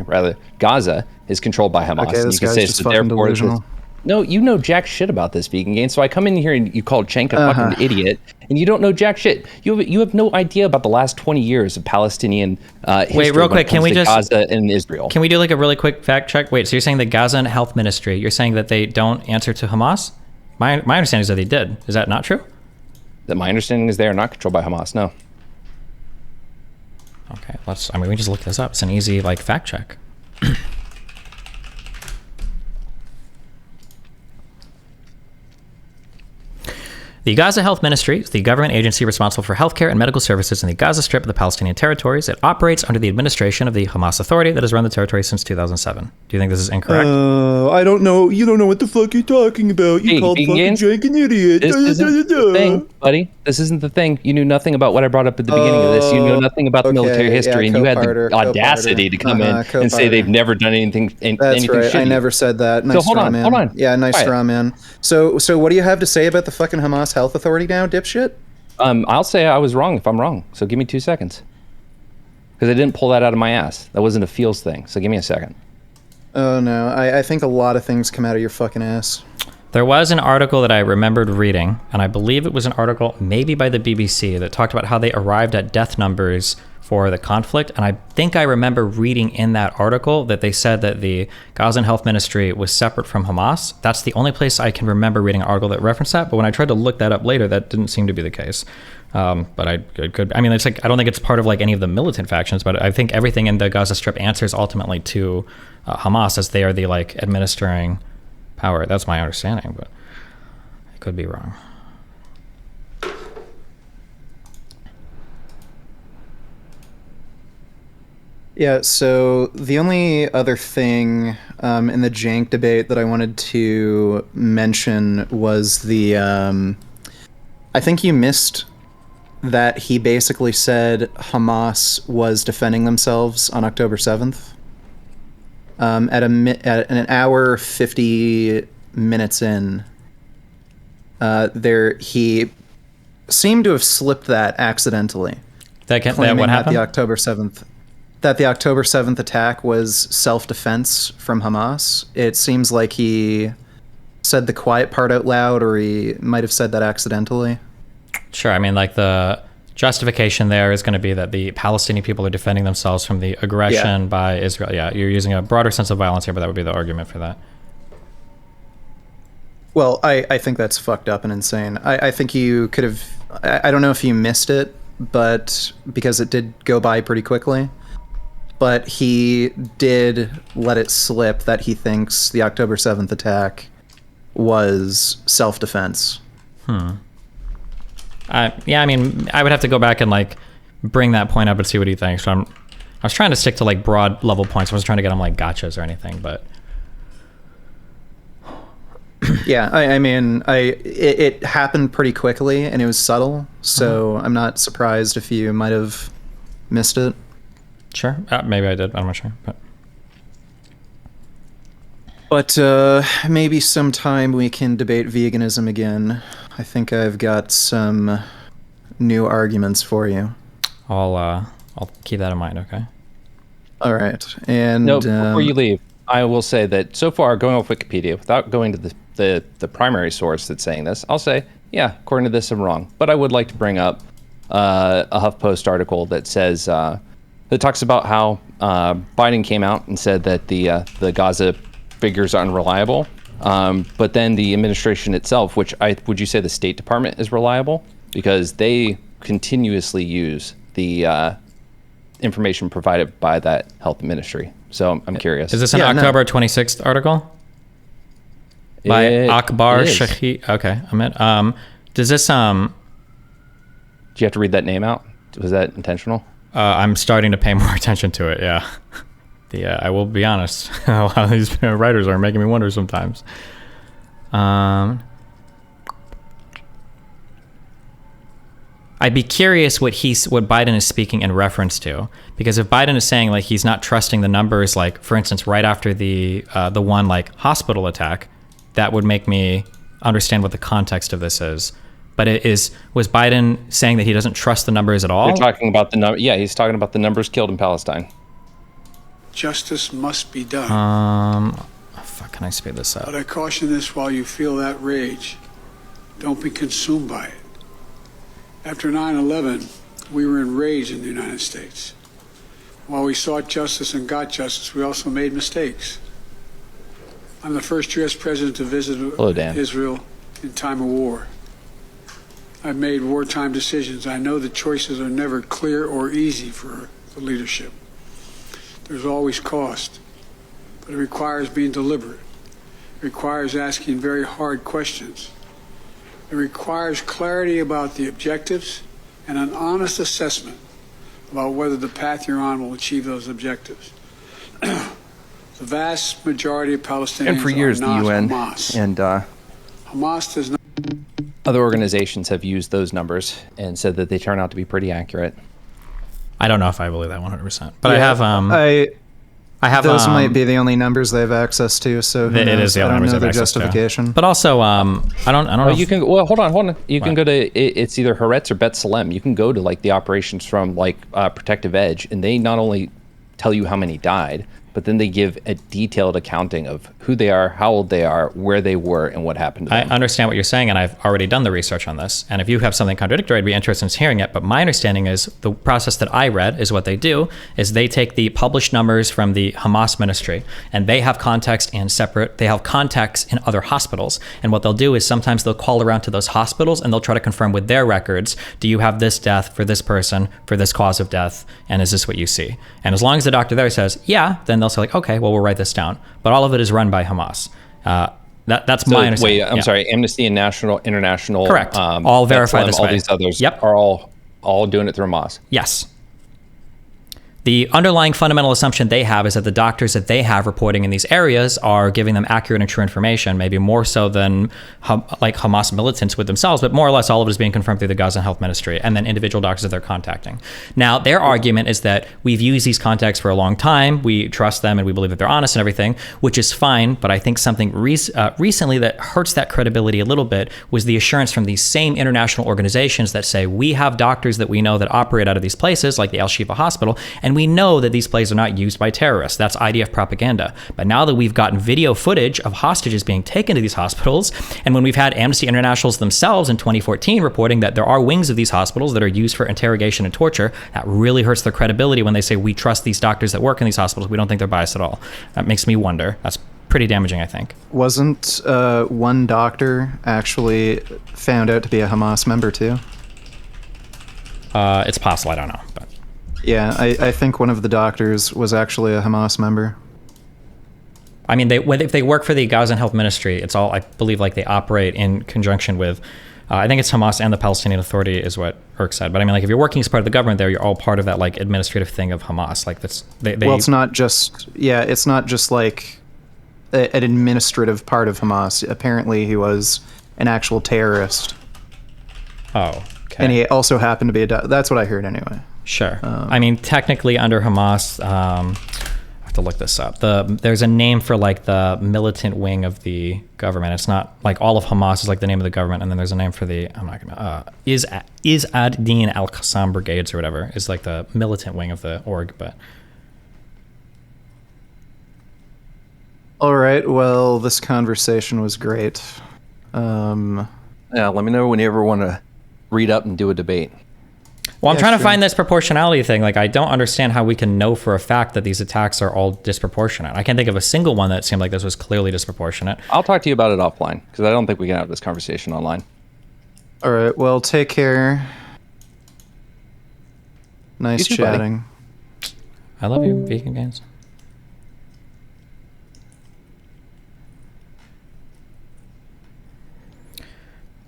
rather, Gaza, is controlled by Hamas. Okay, this you guy's just fucking delusional. No, you know jack shit about this, Vegan Gain. So I come in here and you called Cenk a fucking idiot, and you don't know jack shit. You have no idea about the last 20 years of Palestinian history. Wait, real quick, can we just Gaza and Israel? Can we do like a really quick fact check? Wait, so you're saying the Gaza Health Ministry? You're saying that they don't answer to Hamas? My understanding is that they did. Is that not true? That my understanding is they are not controlled by Hamas. No. Okay, we can just look this up. It's an easy fact check. The Gaza Health Ministry is the government agency responsible for healthcare and medical services in the Gaza Strip of the Palestinian territories. It operates under the administration of the Hamas Authority that has run the territory since 2007. Do you think this is incorrect? I don't know. You don't know what the fuck you're talking about. You called fucking Cenk an idiot. This isn't the thing, buddy. This isn't the thing. You knew nothing about what I brought up at the beginning of this. You know nothing about the military history, and you had the audacity to come in and say they've never done anything. That's right. Shitty. I never said that. Nice hold on. Yeah, nice straw man. So what do you have to say about the fucking Hamas Health Authority now, dipshit? I'll say I was wrong if I'm wrong. So give me 2 seconds. Because I didn't pull that out of my ass. That wasn't a feels thing. So give me a second. Oh no, I think a lot of things come out of your fucking ass. There was an article that I remembered reading, and I believe it was an article maybe by the BBC that talked about how they arrived at death numbers for the conflict. And I think I remember reading in that article that they said that the Gaza Health Ministry was separate from Hamas. That's the only place I can remember reading an article that referenced that. But when I tried to look that up later, that didn't seem to be the case. But I could. I mean, it's I don't think it's part of any of the militant factions, but I think everything in the Gaza Strip answers ultimately to Hamas, as they are the administering power. That's my understanding, but I could be wrong. Yeah, so the only other thing in the Cenk debate that I wanted to mention was the. I think you missed that he basically said Hamas was defending themselves on October 7th. At an hour 50 minutes in, he seemed to have slipped that accidentally. That claiming what that happened? the October 7th attack was self-defense from Hamas. It seems like he said the quiet part out loud, or he might have said that accidentally. Sure. I mean, like the justification there is going to be that the Palestinian people are defending themselves from the aggression by Israel. Yeah, you're using a broader sense of violence here, but that would be the argument for that. Well, I think that's fucked up and insane. I think you could have... I don't know if you missed it, but because it did go by pretty quickly. But he did let it slip that he thinks the October 7th attack was self-defense. Yeah, I mean, I would have to go back and like bring that point up and see what he thinks. So I was trying to stick to like broad level points. I wasn't trying to get him like gotchas or anything, but yeah, I mean, it happened pretty quickly and it was subtle, so I'm not surprised if you might have missed it. Sure, maybe I did. I'm not sure, but maybe sometime we can debate veganism again. I think I've got some new arguments for you. I'll keep that in mind. Okay. All right, and no, before you leave, I will say that so far, going off Wikipedia, without going to the primary source that's saying this, I'll say, yeah, according to this, I'm wrong. But I would like to bring up a HuffPost article that says that talks about how Biden came out and said that the Gaza figures are unreliable. But then the administration itself, would you say the State Department is reliable? Because they continuously use the information provided by that health ministry. So I'm curious. Is this an October 26th article? By Akbar Shahi? Okay, I'm in. Does this... Do you have to read that name out? Was that intentional? I'm starting to pay more attention to it, yeah. I will be honest. A lot of these writers are making me wonder sometimes. I'd be curious what Biden is speaking in reference to, because if Biden is saying like he's not trusting the numbers, like for instance, right after the one like hospital attack, that would make me understand what the context of this is. But was Biden saying that he doesn't trust the numbers at all? You're talking about the number. Yeah, he's talking about the numbers killed in Palestine. Justice must be done. Fuck, can I speed this up? But I caution this while you feel that rage. Don't be consumed by it. After 9/11, we were enraged in the United States. While we sought justice and got justice, we also made mistakes. I'm the first U.S. president to visit Israel in time of war. I've made wartime decisions. I know the choices are never clear or easy for the leadership. There's always cost, but it requires being deliberate. It requires asking very hard questions. It requires clarity about the objectives and an honest assessment about whether the path you're on will achieve those objectives. The vast majority of Palestinians and for years, are not the UN Hamas. and Hamas does not. Other organizations have used those numbers and said that they turn out to be pretty accurate. I don't know if I believe that 100%, but yeah, I have those might be the only numbers they have access to. So it is the only numbers they have access justification. To. But also, I don't know. You can hold on. You can go to it's either Haaretz or Bet Salem. You can go to like the operations from like Protective Edge, and they not only tell you how many died, but then they give a detailed accounting of who they are, how old they are, where they were, and what happened to them. I understand what you're saying, and I've already done the research on this. And if you have something contradictory, I'd be interested in hearing it. But my understanding is the process that I read is what they do is they take the published numbers from the Hamas ministry, and they have context and separate. They have contacts in other hospitals. And what they'll do is sometimes they'll call around to those hospitals, and they'll try to confirm with their records, do you have this death for this person, for this cause of death, and is this what you see? And as long as the doctor there says, yeah, then they'll say like, okay, well, we'll write this down. But all of it is run by Hamas. That's my understanding. Wait, I'm sorry. Amnesty and International. Correct. All verify this all way. These others Yep. are all doing it through Hamas. Yes. The underlying fundamental assumption they have is that the doctors that they have reporting in these areas are giving them accurate and true information, maybe more so than like Hamas militants with themselves, but more or less all of it is being confirmed through the Gaza Health Ministry and then individual doctors that they're contacting. Now, their argument is that we've used these contacts for a long time, we trust them and we believe that they're honest and everything, which is fine, but I think something recently that hurts that credibility a little bit was the assurance from these same international organizations that say we have doctors that we know that operate out of these places, like the Al-Shifa Hospital, and we know that these places are not used by terrorists. That's IDF propaganda. But now that we've gotten video footage of hostages being taken to these hospitals, and when we've had Amnesty Internationals themselves in 2014 reporting that there are wings of these hospitals that are used for interrogation and torture, that really hurts their credibility when they say we trust these doctors that work in these hospitals. We don't think they're biased at all. That makes me wonder. That's pretty damaging, I think. Wasn't one doctor actually found out to be a Hamas member too? It's possible. I don't know. But yeah, I think one of the doctors was actually a Hamas member. I mean, if they work for the Gaza Health Ministry, it's all, I believe, like they operate in conjunction with, I think it's Hamas and the Palestinian Authority is what Irk said. But I mean, like if you're working as part of the government there, you're all part of that like administrative thing of Hamas. Like that's, well, it's not just, it's not just like an administrative part of Hamas. Apparently he was an actual terrorist. Oh, okay. And he also happened to be that's what I heard anyway. Sure. I mean, technically under Hamas, I have to look this up. There's a name for like the militant wing of the government. It's not like all of Hamas is like the name of the government, and then there's a name for the is ad-Din al-Qassam Brigades or whatever is like the militant wing of the org. But all right. Well, this conversation was great. Yeah, let me know when you ever want to read up and do a debate. Well, I'm trying to find this proportionality thing. Like, I don't understand how we can know for a fact that these attacks are all disproportionate. I can't think of a single one that seemed like this was clearly disproportionate. I'll talk to you about it offline, because I don't think we can have this conversation online. All right. Well, take care. Nice You too, chatting. buddy. I love you, Vegan Games.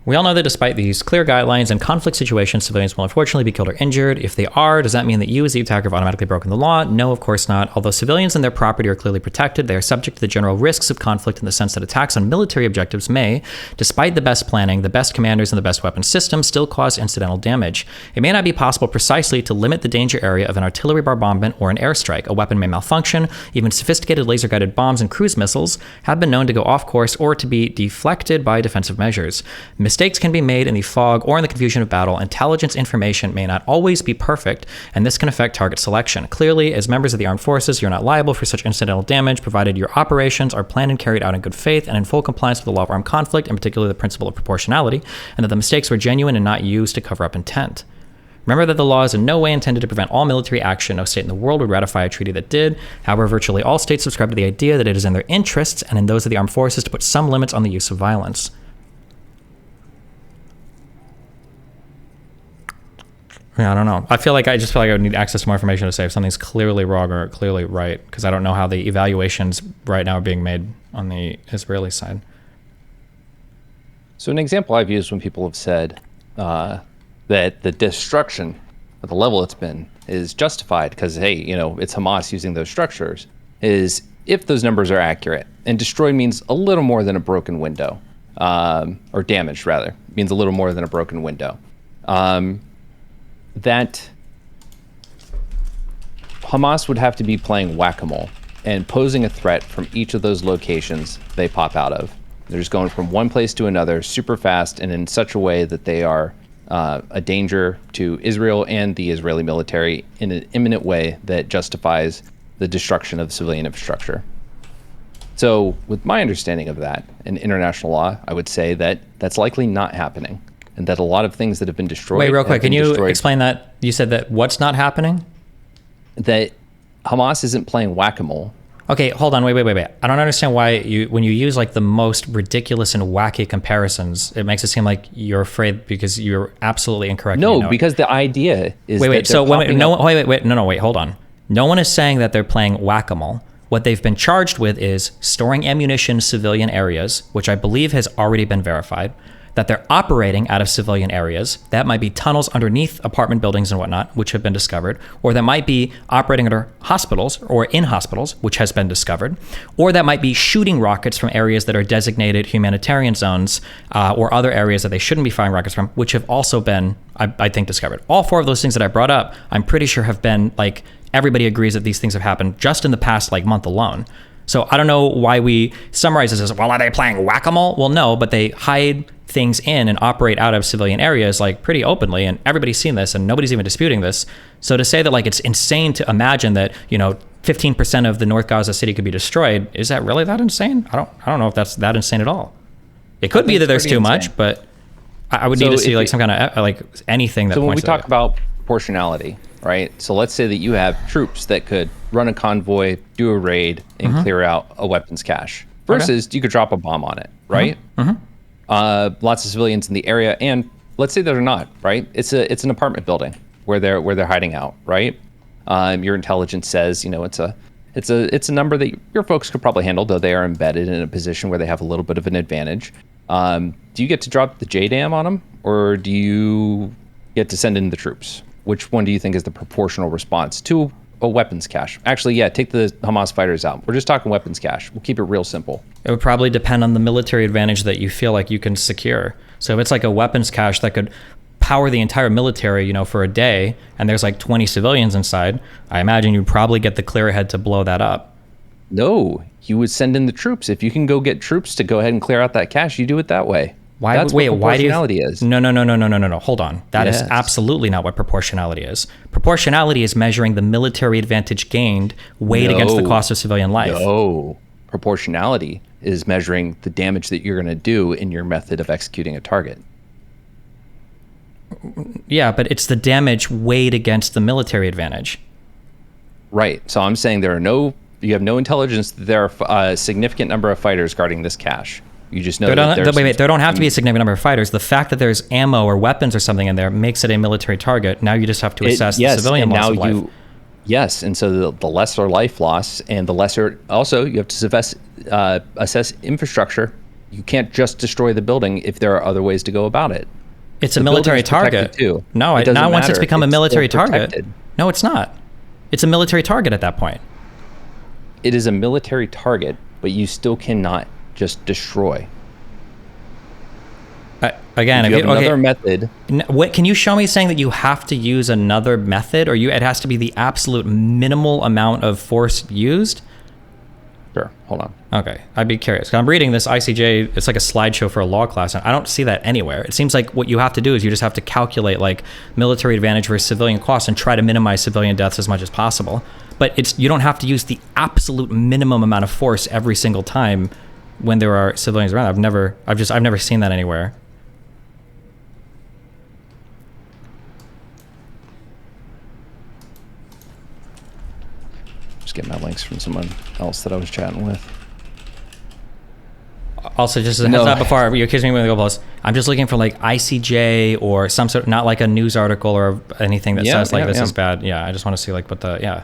We all know that despite these clear guidelines and conflict situations, civilians will unfortunately be killed or injured. If they are, does that mean that you as the attacker have automatically broken the law? No, of course not. Although civilians and their property are clearly protected, they are subject to the general risks of conflict in the sense that attacks on military objectives may, despite the best planning, the best commanders, and the best weapon systems, still cause incidental damage. It may not be possible precisely to limit the danger area of an artillery bombardment or an airstrike. A weapon may malfunction. Even sophisticated laser-guided bombs and cruise missiles have been known to go off course or to be deflected by defensive measures. Mistakes can be made in the fog or in the confusion of battle. Intelligence information may not always be perfect, and this can affect target selection. Clearly, as members of the armed forces, you're not liable for such incidental damage, provided your operations are planned and carried out in good faith and in full compliance with the law of armed conflict, and particularly the principle of proportionality, and that the mistakes were genuine and not used to cover up intent. Remember that the law is in no way intended to prevent all military action. No state in the world would ratify a treaty that did. However, virtually all states subscribe to the idea that it is in their interests and in those of the armed forces to put some limits on the use of violence. Yeah, I don't know. I just feel like I would need access to more information to say if something's clearly wrong or clearly right, because I don't know how the evaluations right now are being made on the Israeli side. So an example I've used when people have said that the destruction at the level it's been is justified because, hey, it's Hamas using those structures, is if those numbers are accurate. And destroyed means a little more than a broken window, or damaged, rather. Means a little more than a broken window. That Hamas would have to be playing whack-a-mole and posing a threat from each of those locations they pop out of. They're just going from one place to another super fast and in such a way that they are a danger to Israel and the Israeli military in an imminent way that justifies the destruction of civilian infrastructure. So with my understanding of that in international law, I would say that that's likely not happening. And that a lot of things that have been destroyed. Wait, real quick, can you explain that? You said that what's not happening? That Hamas isn't playing whack-a-mole. Okay, hold on, wait. I don't understand why when you use like the most ridiculous and wacky comparisons, it makes it seem like you're afraid because you're absolutely incorrect. No, because the idea is wait, hold on. No one is saying that they're playing whack-a-mole. What they've been charged with is storing ammunition in civilian areas, which I believe has already been verified. that they're operating out of civilian areas. That might be tunnels underneath apartment buildings and whatnot, which have been discovered, or that might be operating under hospitals or in hospitals, which has been discovered, or that might be shooting rockets from areas that are designated humanitarian zones or other areas that they shouldn't be firing rockets from, which have also been, I think, discovered. All four of those things that I brought up, I'm pretty sure have been, like, everybody agrees that these things have happened just in the past, like, month alone. So I don't know why we summarize this as, well, are they playing whack-a-mole? Well, no, but they hide things in and operate out of civilian areas, like, pretty openly, and everybody's seen this and nobody's even disputing this. So to say that, like, it's insane to imagine that, 15% of the North Gaza city could be destroyed, is that really that insane? I don't know if that's that insane at all. It could be that there's too much, but I would need to see, like, some kind of, like, anything that So when we points to talk it. about proportionality, right? So let's say that you have troops that could run a convoy, do a raid, and clear out a weapons cache. Versus you could drop a bomb on it, right? Lots of civilians in the area, and let's say they're not, right? It's an apartment building where they're hiding out, right? Your intelligence says, it's a number that your folks could probably handle, though they are embedded in a position where they have a little bit of an advantage. Do you get to drop the JDAM on them, or do you get to send in the troops? Which one do you think is the proportional response to a weapons cache? Actually, yeah, take the Hamas fighters out. We're just talking weapons cache. We'll keep it real simple. It would probably depend on the military advantage that you feel like you can secure. So if it's like a weapons cache that could power the entire military, for a day, and there's like 20 civilians inside, I imagine you'd probably get the clear ahead to blow that up. No, you would send in the troops. If you can go get troops to go ahead and clear out that cache, you do it that way. Why That's do you? what proportionality is. No. Hold on. That is absolutely not what proportionality is. Proportionality is measuring the military advantage gained weighed against the cost of civilian life. No. Proportionality is measuring the damage that you're going to do in your method of executing a target. Yeah, but it's the damage weighed against the military advantage. Right. So I'm saying you have no intelligence that there are a significant number of fighters guarding this cache. You just know that there don't have to be a significant number of fighters. The fact that there's ammo or weapons or something in there makes it a military target. Now you just have to assess the civilian loss of life. Yes, and so the lesser life loss and the lesser... Also, you have to assess infrastructure. You can't just destroy the building if there are other ways to go about it. It's a military target. Too. No, not once it's become a military target. No, it's not. It's a military target at that point. It is a military target, but you still cannot just destroy. Again, if you have another method. What can you show me saying that you have to use another method, or it has to be the absolute minimal amount of force used? Sure. Hold on. Okay, I'd be curious. I'm reading this ICJ. It's like a slideshow for a law class, and I don't see that anywhere. It seems like what you have to do is you just have to calculate like military advantage versus civilian costs and try to minimize civilian deaths as much as possible. But you don't have to use the absolute minimum amount of force every single time when there are civilians around. I've never seen that anywhere. Just get my links from someone else that I was chatting with. Also, just as a heads up before you accuse me with the GoPlus, I'm just looking for like ICJ or some sort, not like a news article or anything that says like this is bad. Yeah, I just want to see like what the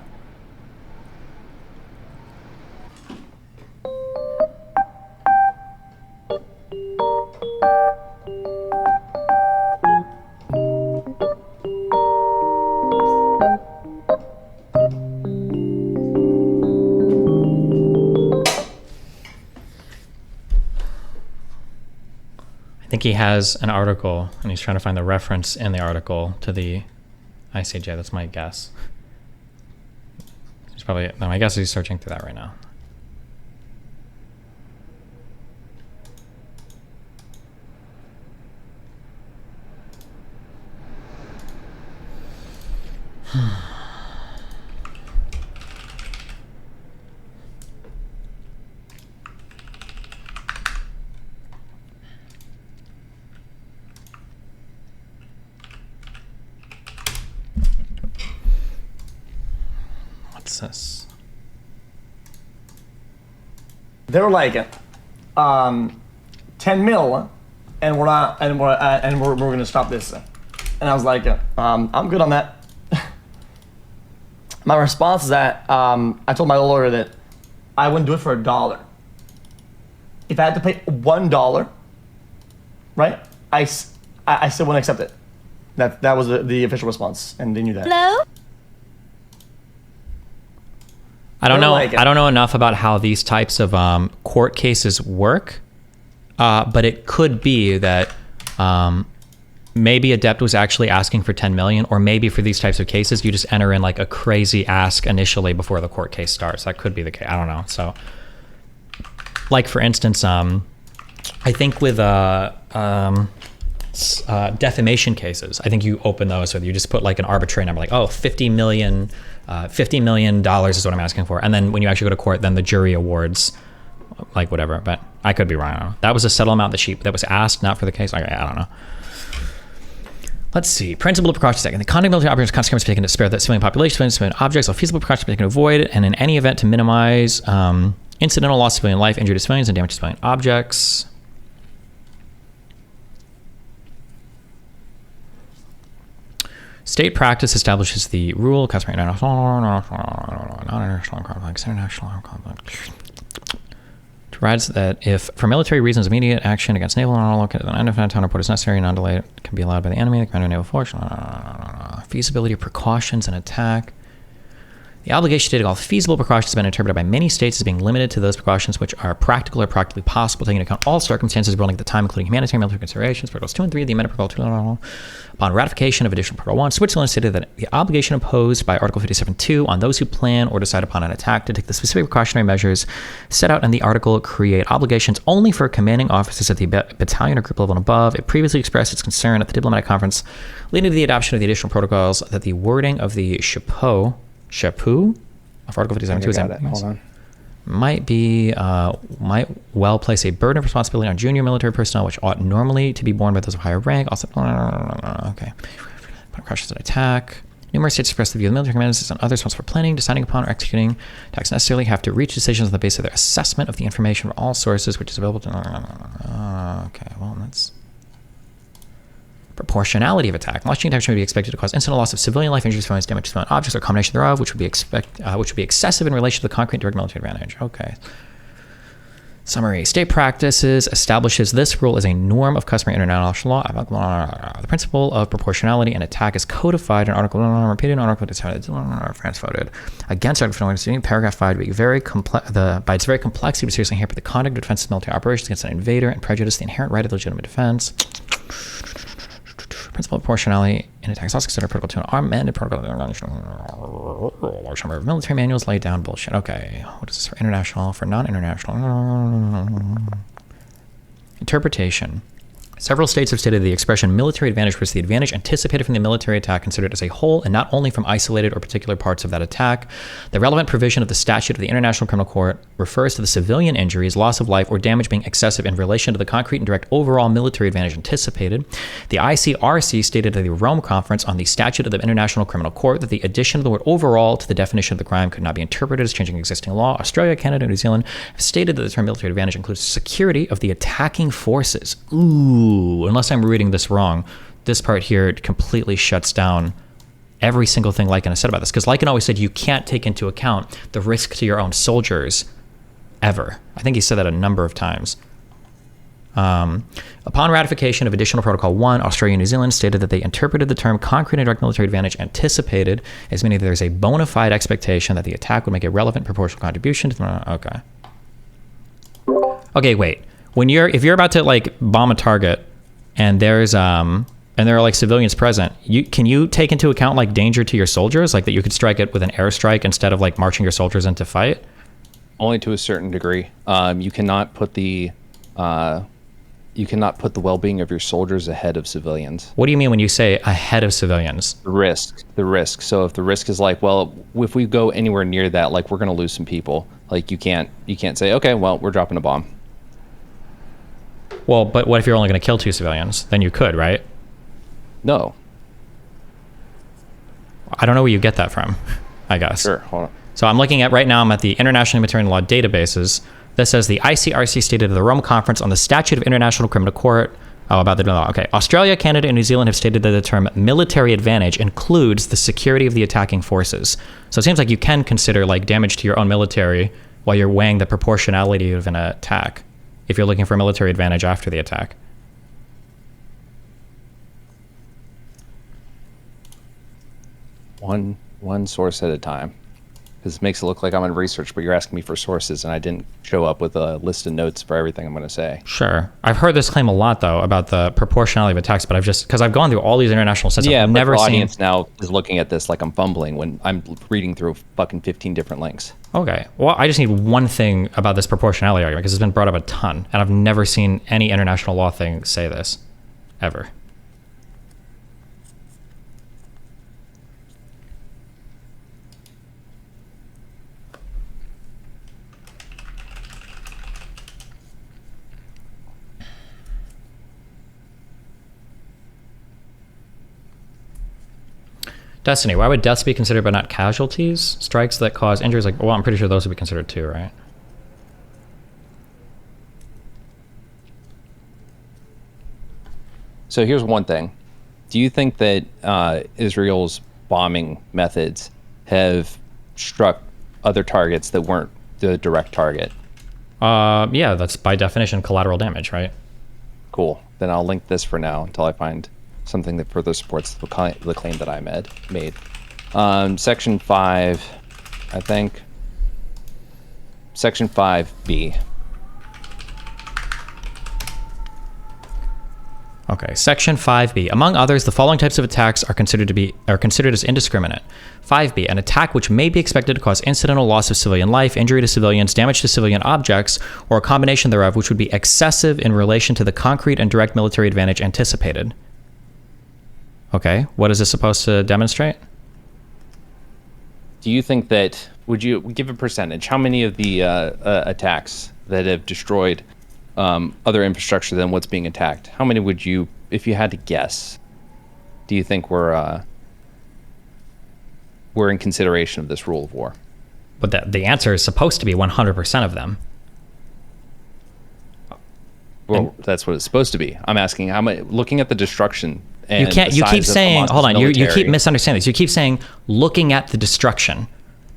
I think he has an article and he's trying to find the reference in the article to the ICJ. That's my guess. My guess is he's searching through that right now. What's this? They were like, 10 mil, and we're gonna stop this. And I was like, I'm good on that. My response is that I told my lawyer that I wouldn't do it for $1. If I had to pay $1, right, I still wouldn't accept it. That was the official response, and they knew that. Hello? I don't They're know. like- I don't know enough about how these types of court cases work, but it could be that maybe Adept was actually asking for 10 million, or maybe for these types of cases, you just enter in like a crazy ask initially before the court case starts. That could be the case. I don't know. So, like for instance, I think with defamation cases, I think you open those with you just put like an arbitrary number, like $50 million is what I'm asking for, and then when you actually go to court, then the jury awards like whatever. But I could be wrong. I don't know. That was a settle amount that was asked, not for the case. Okay, I don't know. Let's see. Principle of precaution second. The conduct of military operations consequences taken to spare the civilian population, civilian objects, all feasible precautions taken to avoid it, and in any event to minimize incidental loss of civilian life, injury to civilians, and damage to civilian objects. State practice establishes the rule, customary non-international conflicts, international conflicts. Provides that if, for military reasons, immediate action against naval and unallocated an undefined time report is necessary, non-delayed can be allowed by the enemy, the commander of naval force. Feasibility of precautions and attack. The obligation to take all feasible precautions has been interpreted by many states as being limited to those precautions which are practical or practically possible, taking into account all circumstances rolling at the time, including humanitarian and military considerations. Protocols 2 and 3 of the amended Protocol 2. Upon ratification of additional Protocol 1, Switzerland stated that the obligation imposed by Article 57.2 on those who plan or decide upon an attack to take the specific precautionary measures set out in the article create obligations only for commanding officers at the battalion or group level and above. It previously expressed its concern at the diplomatic conference leading to the adoption of the additional protocols that the wording of the chapeau of Article 57.2 might well place a burden of responsibility on junior military personnel, which ought normally to be borne by those of higher rank. Also, okay. Precautions and attack. Numerous states express the view of the military commanders and others responsible for planning, deciding upon, or executing attacks necessarily have to reach decisions on the basis of their assessment of the information from all sources, which is available to. Okay, well, that's. Proportionality of attack. Launching attack should be expected to cause incidental loss of civilian life, injuries, civilians, damage to civilian objects, or a combination thereof, which would be excessive in relation to the concrete direct military advantage. Okay. Summary. State practices establishes this rule as a norm of customary international law. The principle of proportionality and attack is codified in Article repeated in Article France voted against Article paragraph 5 by its very complexity would seriously hamper the conduct of defensive military operations against an invader and prejudice the inherent right of legitimate defense. Principle of proportionality in attacks also considered Protocol 2 and amended Protocol. Large number of military manuals laid down bullshit. Okay, what is this for international? For non-international? Interpretation. Several states have stated the expression military advantage was the advantage anticipated from the military attack considered as a whole and not only from isolated or particular parts of that attack. The relevant provision of the statute of the International Criminal Court refers to the civilian injuries, loss of life, or damage being excessive in relation to the concrete and direct overall military advantage anticipated. The ICRC stated at the Rome Conference on the statute of the International Criminal Court that the addition of the word overall to the definition of the crime could not be interpreted as changing existing law. Australia, Canada, and New Zealand have stated that the term military advantage includes security of the attacking forces. Ooh. Unless I'm reading this wrong, this part here completely shuts down every single thing Lycan has said about this. Because Lycan always said you can't take into account the risk to your own soldiers ever. I think he said that a number of times. Upon ratification of Additional Protocol 1, Australia and New Zealand stated that they interpreted the term concrete and direct military advantage anticipated as meaning that there's a bona fide expectation that the attack would make a relevant proportional contribution to the... Okay, wait. If you're about to like bomb a target and there are like civilians present, can you take into account like danger to your soldiers, like that you could strike it with an airstrike instead of like marching your soldiers into fight? Only to a certain degree. You cannot put the well-being of your soldiers ahead of civilians. What do you mean when you say ahead of civilians? The risk. So if the risk is like, well, if we go anywhere near that, like we're going to lose some people. Like you can't say, okay, well, we're dropping a bomb. Well, but what if you're only going to kill 2 civilians? Then you could, right? No. I don't know where you get that from, I guess. Sure, hold on. So I'm looking at, right now, I'm at the International Humanitarian Law databases. That says the ICRC stated at the Rome Conference on the Statute of International Criminal Court, about the law. Okay, Australia, Canada, and New Zealand have stated that the term military advantage includes the security of the attacking forces. So it seems like you can consider like damage to your own military while you're weighing the proportionality of an attack, if you're looking for military advantage after the attack. one source at a time. Because it makes it look like I'm in research, but you're asking me for sources, and I didn't show up with a list of notes for everything I'm going to say. Sure. I've heard this claim a lot, though, about the proportionality of attacks, but because I've gone through all these international sets, Yeah, I've but never the seen... audience now is looking at this like I'm fumbling when I'm reading through fucking 15 different links. Okay. Well, I just need one thing about this proportionality argument, because it's been brought up a ton, and I've never seen any international law thing say this, ever. Destiny, why would deaths be considered but not casualties? Strikes that cause injuries, well, I'm pretty sure those would be considered too, right? So here's one thing. Do you think that Israel's bombing methods have struck other targets that weren't the direct target? Yeah, that's by definition collateral damage, right? Cool. Then I'll link this for now until I find something that further supports the claim that I made. Section 5, I think. Section 5B. Okay, Section 5B. Among others, the following types of attacks are considered as indiscriminate. 5B, an attack which may be expected to cause incidental loss of civilian life, injury to civilians, damage to civilian objects, or a combination thereof, which would be excessive in relation to the concrete and direct military advantage anticipated. Okay, what is this supposed to demonstrate? Do you think that, would you give a percentage? How many of the attacks that have destroyed other infrastructure than what's being attacked, how many would you, if you had to guess, do you think we're in consideration of this rule of war? But the answer is supposed to be 100% of them. Well, that's what it's supposed to be. I'm asking how many, looking at the destruction. And you keep saying, hold on, you keep misunderstanding this. You keep saying, looking at the destruction.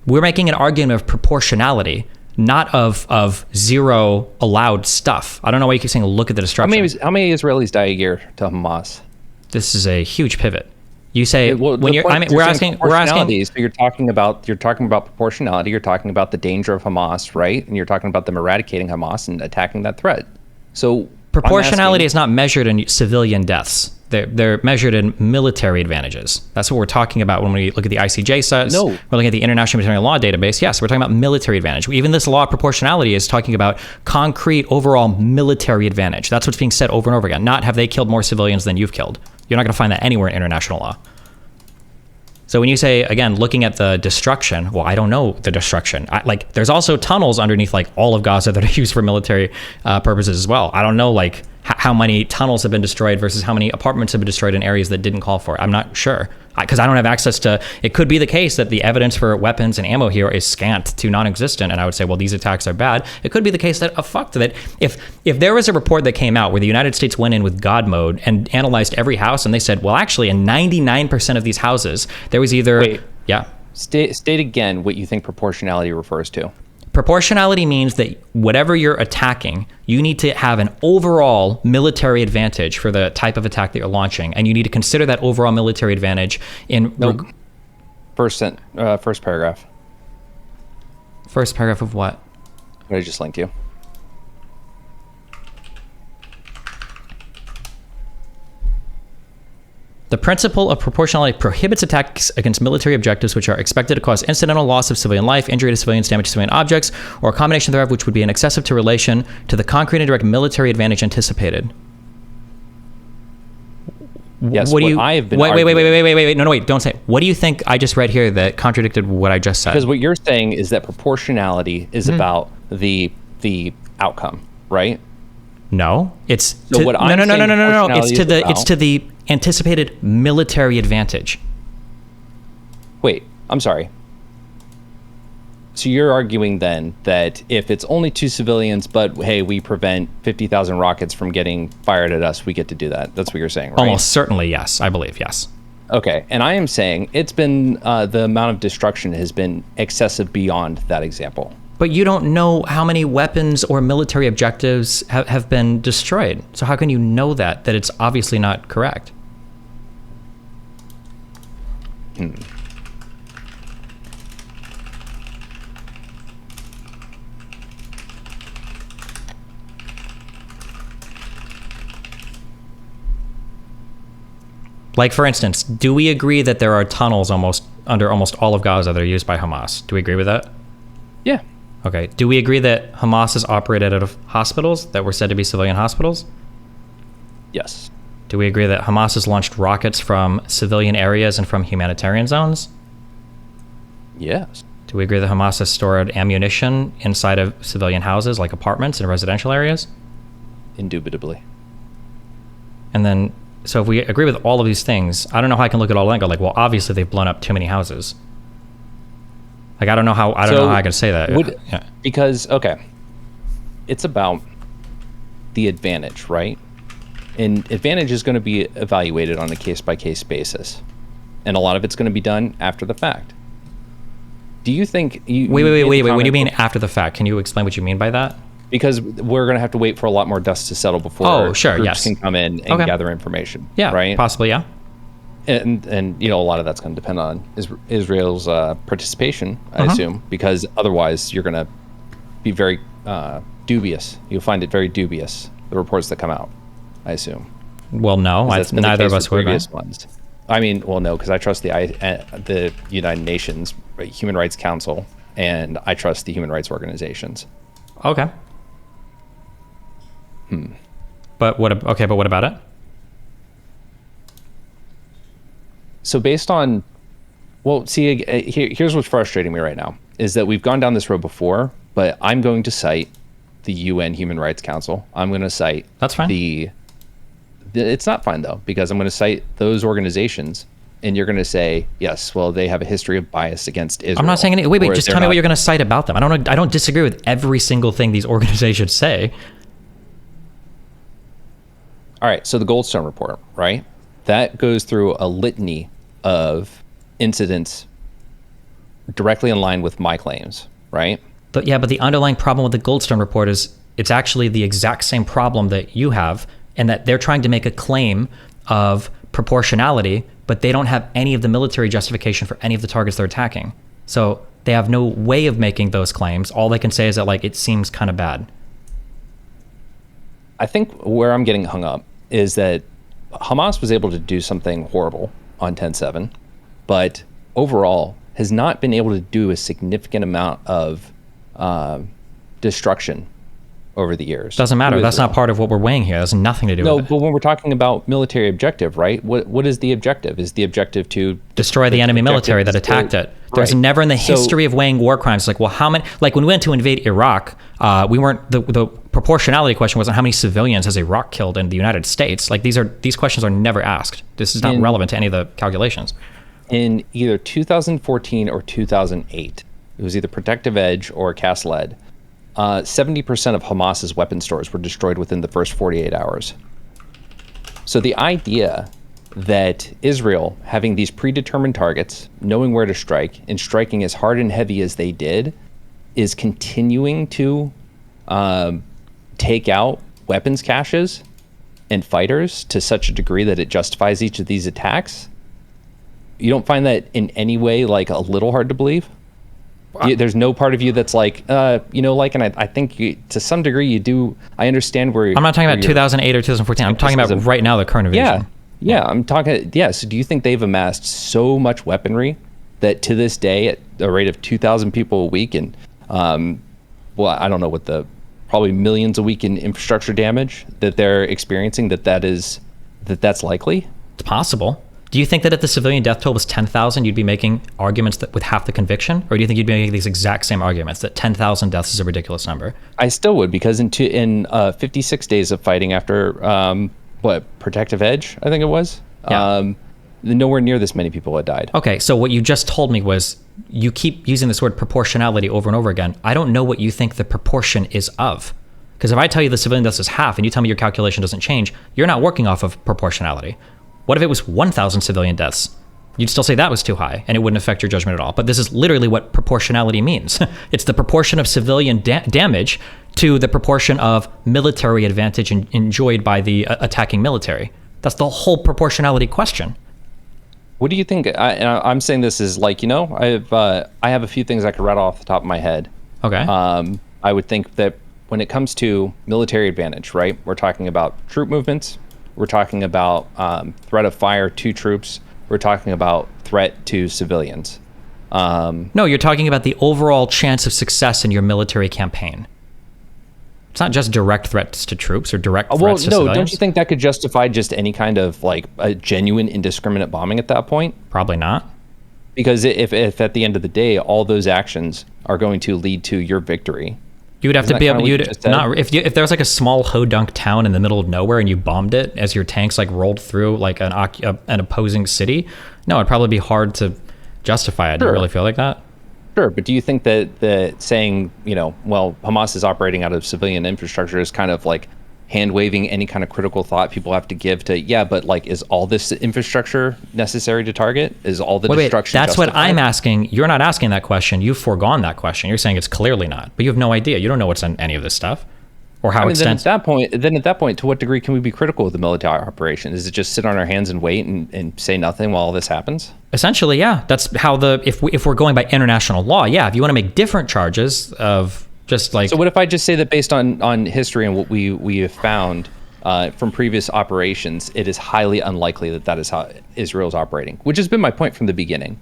We're making an argument of proportionality, not of zero allowed stuff. I don't know why you keep saying, look at the destruction. How many Israelis die a year to Hamas? This is a huge pivot. You say, we're asking. So you're talking about proportionality. You're talking about the danger of Hamas, right? And you're talking about them eradicating Hamas and attacking that threat. So proportionality is not measured in civilian deaths. They're measured in military advantages. That's what we're talking about when we look at the ICJ says. No. We're looking at the International Humanitarian Law database. Yes, we're talking about military advantage. Even this law of proportionality is talking about concrete overall military advantage. That's what's being said over and over again. Not have they killed more civilians than you've killed. You're not going to find that anywhere in international law. So when you say, again, looking at the destruction, well, I don't know the destruction. There's also tunnels underneath all of Gaza that are used for military purposes as well. I don't know how many tunnels have been destroyed versus how many apartments have been destroyed in areas that didn't call for it. I'm not sure, because I don't have access to. It could be the case that the evidence for weapons and ammo here is scant to non-existent, and I would say, well, these attacks are bad. It could be the case that that if there was a report that came out where the United States went in with God mode and analyzed every house, and they said, well, actually, in 99% of these houses, there was either State again what you think proportionality refers to. Proportionality means that whatever you're attacking, you need to have an overall military advantage for the type of attack that you're launching, and you need to consider that overall military advantage in first paragraph. First paragraph of what? What I just linked you. The principle of proportionality prohibits attacks against military objectives which are expected to cause incidental loss of civilian life, injury to civilians, damage to civilian objects, or a combination thereof which would be in excessive to relation to the concrete and direct military advantage anticipated. Yes, what do you? I have been wait! No, don't say it. What do you think I just read here that contradicted what I just said? Because what you're saying is that proportionality is about the outcome, right? No, it's so what I'm saying no. It's to the anticipated military advantage. Wait, I'm sorry. So you're arguing then that if it's only 2 civilians, but hey, we prevent 50,000 rockets from getting fired at us, we get to do that. That's what you're saying, right? Almost certainly, yes. I believe, yes. Okay, and I am saying it's been the amount of destruction has been excessive beyond that example. But you don't know how many weapons or military objectives have been destroyed. So how can you know that it's obviously not correct? Like, for instance, do we agree that there are tunnels under almost all of Gaza that are used by Hamas? Do we agree with that? Yeah. Okay. Do we agree that Hamas is operated out of hospitals that were said to be civilian hospitals? Yes. Do we agree that Hamas has launched rockets from civilian areas and from humanitarian zones? Yes. Do we agree that Hamas has stored ammunition inside of civilian houses, like apartments and residential areas? Indubitably. And then, so if we agree with all of these things, I don't know how I can look at all that and go like, well, obviously they've blown up too many houses. Like, I don't know how I can say that. Yeah. Because, okay, it's about the advantage, right? And advantage is going to be evaluated on a case-by-case basis. And a lot of it's going to be done after the fact. Do you think... Wait. What do you mean after the fact? Can you explain what you mean by that? Because we're going to have to wait for a lot more dust to settle before groups can come in and gather information. Yeah, right? Possibly, yeah. And you know, a lot of that's going to depend on Israel's participation, I assume, because otherwise you're going to be very dubious. You'll find it very dubious, the reports that come out, I assume. Well, no, neither of us would. Previous ones. I mean, well, no, because I trust the United Nations Human Rights Council, and I trust the human rights organizations. Okay. But what about it? So based on, well, see, here's what's frustrating me right now, is that we've gone down this road before, but I'm going to cite the UN Human Rights Council. I'm going to cite... That's fine. It's not fine, though, because I'm going to cite those organizations, and you're going to say, yes, well, they have a history of bias against Israel. I'm not saying any... Wait, just tell me what you're going to cite about them. I don't disagree with every single thing these organizations say. All right, so the Goldstone report, right? That goes through a litany of incidents directly in line with my claims, right? But the underlying problem with the Goldstone report is it's actually the exact same problem that you have, and that they're trying to make a claim of proportionality, but they don't have any of the military justification for any of the targets they're attacking. So they have no way of making those claims. All they can say is that, like, it seems kind of bad. I think where I'm getting hung up is that Hamas was able to do something horrible on 10/7, but overall has not been able to do a significant amount of destruction over the years. Doesn't matter. That's not part of what we're weighing here. That's nothing to do with it. No, but when we're talking about military objective, right? What is the objective? Is the objective to destroy the enemy military that attacked it? There's never in the history of weighing war crimes, like, well, how many, like when we went to invade Iraq, we weren't, the proportionality question wasn't how many civilians has Iraq killed in the United States. Like, these questions are never asked. This is not relevant to any of the calculations. In either 2014 or 2008, it was either Protective Edge or Cast Lead, 70% of Hamas's weapon stores were destroyed within the first 48 hours. So the idea that Israel, having these predetermined targets, knowing where to strike, and striking as hard and heavy as they did, is continuing to take out weapons caches and fighters to such a degree that it justifies each of these attacks, you don't find that in any way like a little hard to believe? There's no part of you that's like, and I think to some degree you do. I understand where I'm not talking about 2008 or 2014. I'm talking about right now, the current invasion. Yeah, I'm talking. Yeah, so do you think they've amassed so much weaponry that to this day, at a rate of 2,000 people a week, and I don't know what probably millions a week in infrastructure damage that they're experiencing, that's likely? It's possible. Do you think that if the civilian death toll was 10,000, you'd be making arguments with half the conviction? Or do you think you'd be making these exact same arguments that 10,000 deaths is a ridiculous number? I still would, because in 56 days of fighting after, Protective Edge, I think it was, nowhere near this many people had died. Okay, so what you just told me was you keep using this word proportionality over and over again. I don't know what you think the proportion is of. Because if I tell you the civilian deaths is half and you tell me your calculation doesn't change, you're not working off of proportionality. What if it was 1,000 civilian deaths? You'd still say that was too high, and it wouldn't affect your judgment at all. But this is literally what proportionality means. It's the proportion of civilian damage to the proportion of military advantage enjoyed by the attacking military. That's the whole proportionality question. What do you think? I'm saying this is like, I have a few things I could rattle off the top of my head. Okay. I would think that when it comes to military advantage, right, we're talking about troop movements, We're talking about threat of fire to troops. We're talking about threat to civilians. No, you're talking about the overall chance of success in your military campaign. It's not just direct threats to troops or direct threats to civilians. Don't you think that could justify just any kind of like a genuine indiscriminate bombing at that point? Probably not. Because if at the end of the day, all those actions are going to lead to your victory. You would have to be able. If there was like a small hodunk town in the middle of nowhere and you bombed it as your tanks like rolled through like an opposing city, no, it'd probably be hard to justify it. Do you really feel like that? Sure, but do you think that saying, well, Hamas is operating out of civilian infrastructure is kind of like hand waving any kind of critical thought people have to give to, but like, is all this infrastructure necessary to target? Is all the destruction That's justified? what I'm asking. You're not asking that question. You've foregone that question. You're saying it's clearly not, but you have no idea. You don't know what's in any of this stuff or how extensive. Then at that point, to what degree can we be critical of the military operation? Is it just sit on our hands and wait and say nothing while all this happens? Essentially, yeah. That's how if we're going by international law, yeah. If you want to make different charges of just like... So what if I just say that based on history and what we have found from previous operations, it is highly unlikely that is how Israel is operating, which has been my point from the beginning.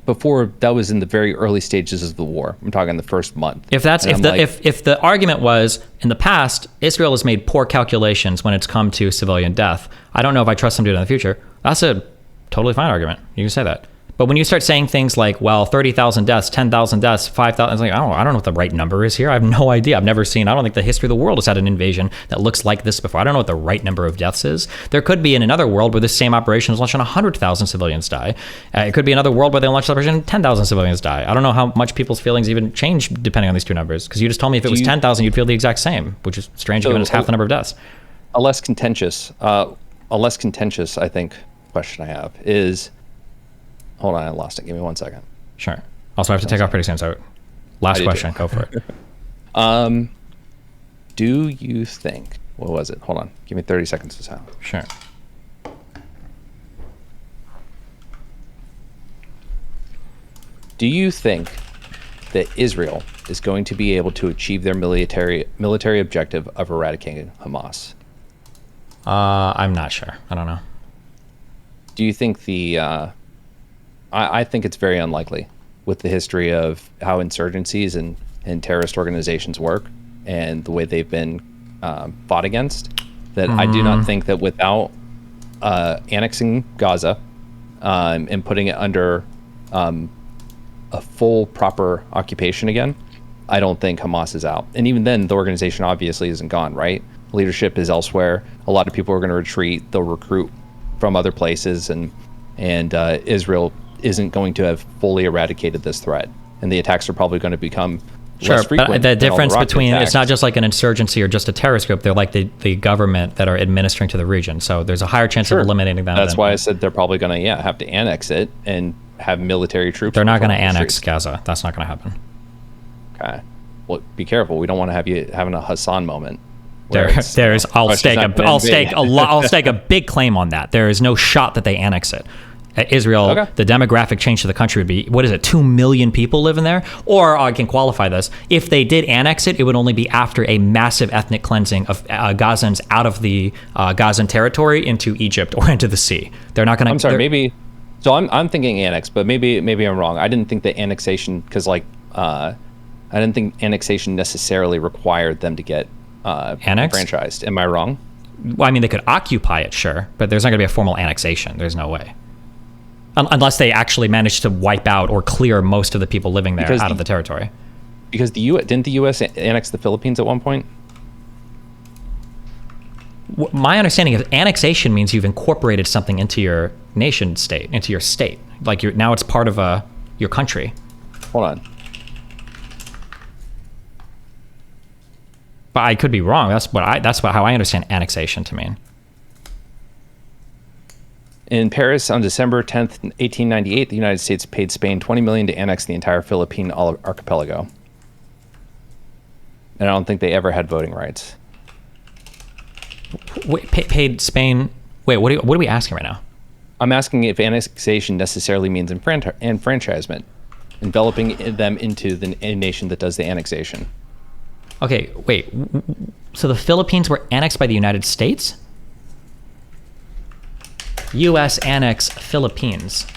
Before that was in the very early stages of the war. I'm talking the first month. If the argument was in the past, Israel has made poor calculations when it's come to civilian death. I don't know if I trust them to do it in the future. That's a totally fine argument. You can say that. But when you start saying things like, well, 30,000 deaths, 10,000 deaths, 5,000, it's like, I don't know what the right number is here. I have no idea. I don't think the history of the world has had an invasion that looks like this before. I don't know what the right number of deaths is. There could be in another world where this same operation is launched and 100,000 civilians die. It could be another world where they launch the operation and 10,000 civilians die. I don't know how much people's feelings even change depending on these two numbers. Because you just told me if it was 10,000, you'd feel the exact same, which is strange given it's half the number of deaths. A less contentious, I think, question I have is... Hold on, I lost it. Give me 1 second. Sure. Also, I have to take off pretty soon, so last question. Go for it. Do you think... What was it? Hold on. Give me 30 seconds to sound. Sure. Do you think that Israel is going to be able to achieve their military objective of eradicating Hamas? I'm not sure. I don't know. Do you think I think it's very unlikely with the history of how insurgencies and terrorist organizations work and the way they've been fought against, that I do not think that without annexing Gaza and putting it under a full proper occupation again, I don't think Hamas is out. And even then, the organization obviously isn't gone, right? Leadership is elsewhere. A lot of people are going to retreat. They'll recruit from other places, and Israel isn't going to have fully eradicated this threat, and the attacks are probably going to become less frequent. But the difference between attacks. It's not just like an insurgency or just a terrorist group. They're like the government that are administering to the region. So there's a higher chance of eliminating them. That's why I said they're probably going to have to annex it and have military troops. They're not going to annex Gaza. That's not going to happen. Okay. Well, be careful. We don't want to have you having a Hassan moment. I'll stake a big claim on that. There is no shot that they annex it. Israel, the demographic change to the country would be, 2 million people live in there? Or I can qualify this. If they did annex it, it would only be after a massive ethnic cleansing of Gazans out of the Gazan territory into Egypt or into the sea. They're not going to... I'm sorry, maybe... So I'm thinking annex, but maybe I'm wrong. I didn't think that annexation, because I didn't think annexation necessarily required them to get franchised. Am I wrong? Well, I mean, they could occupy it, sure, but there's not going to be a formal annexation. There's no way. Unless they actually manage to wipe out or clear most of the people living there out of the territory. Because didn't the U.S. annex the Philippines at one point? My understanding of annexation means you've incorporated something into your nation state, into your state. Like now it's part of your country. Hold on. But I could be wrong. That's how I understand annexation to mean. In Paris on December 10th, 1898, the United States paid Spain $20 million to annex the entire Philippine archipelago. And I don't think they ever had voting rights. Wait, paid Spain... Wait, what are we asking right now? I'm asking if annexation necessarily means enfranchisement, enveloping them into a nation that does the annexation. Okay, wait. So the Philippines were annexed by the United States? U.S. annex Philippines.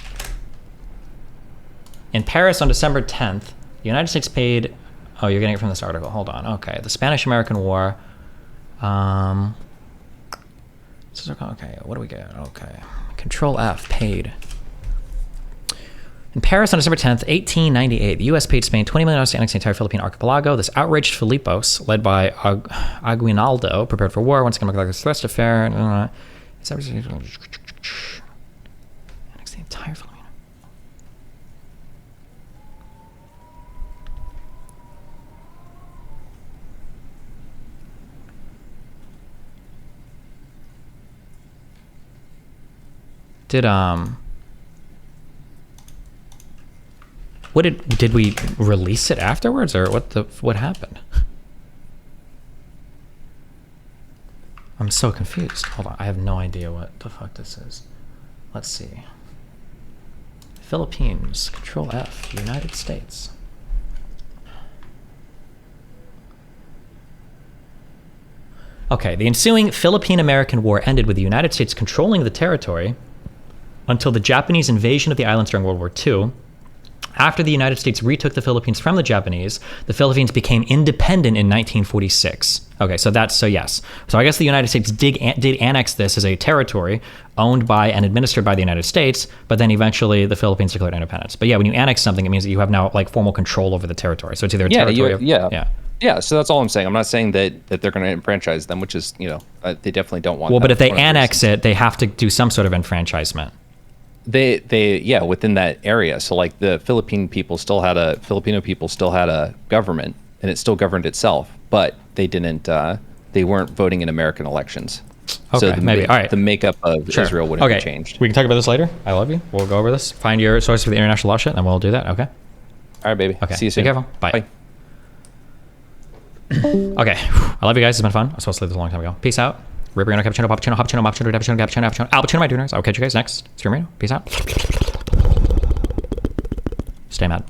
In Paris on December 10th, the United States paid... Oh, you're getting it from this article. Hold on. Okay. The Spanish-American War. Okay, what do we get? Okay. Control F, paid. In Paris on December 10th, 1898, the U.S. paid Spain $20 million to annex the entire Philippine archipelago. This outraged Filipos, led by Aguinaldo, prepared for war. Once again, looked like a thrust affair. Annex the entire Philippine. Did we release it afterwards, or what happened? I'm so confused. Hold on, I have no idea what the fuck this is. Let's see. Philippines, Control F, United States. Okay, the ensuing Philippine-American War ended with the United States controlling the territory until the Japanese invasion of the islands during World War II. After the United States retook the Philippines from the Japanese, the Philippines became independent in 1946. Okay, so yes. So I guess the United States did annex this as a territory owned by and administered by the United States, but then eventually the Philippines declared independence. But yeah, when you annex something, it means that you have now like formal control over the territory. So it's either a territory Yeah, so that's all I'm saying. I'm not saying that they're going to enfranchise them, which is, they definitely don't want Well, that. but if they annex it, they have to do some sort of enfranchisement. They within that area. So like the Filipino people still had a government, and it still governed itself, but they weren't voting in American elections. Okay, so maybe. All right. The makeup of Israel wouldn't have changed. We can talk about this later. I love you. We'll go over this. Find your source for the international law shit, and we'll do that. Okay. All right, baby. Okay. See you soon. Be careful. Bye. Okay. I love you guys. It's been fun. I was supposed to leave this a long time ago. Peace out. Ribriano, Cappuccino, Cappuccino, Cappuccino, Cappuccino, Cappuccino, Cappuccino, Cappuccino, Cappuccino, my tuners. I'll catch you guys next. Streamer. Peace out. Stay mad.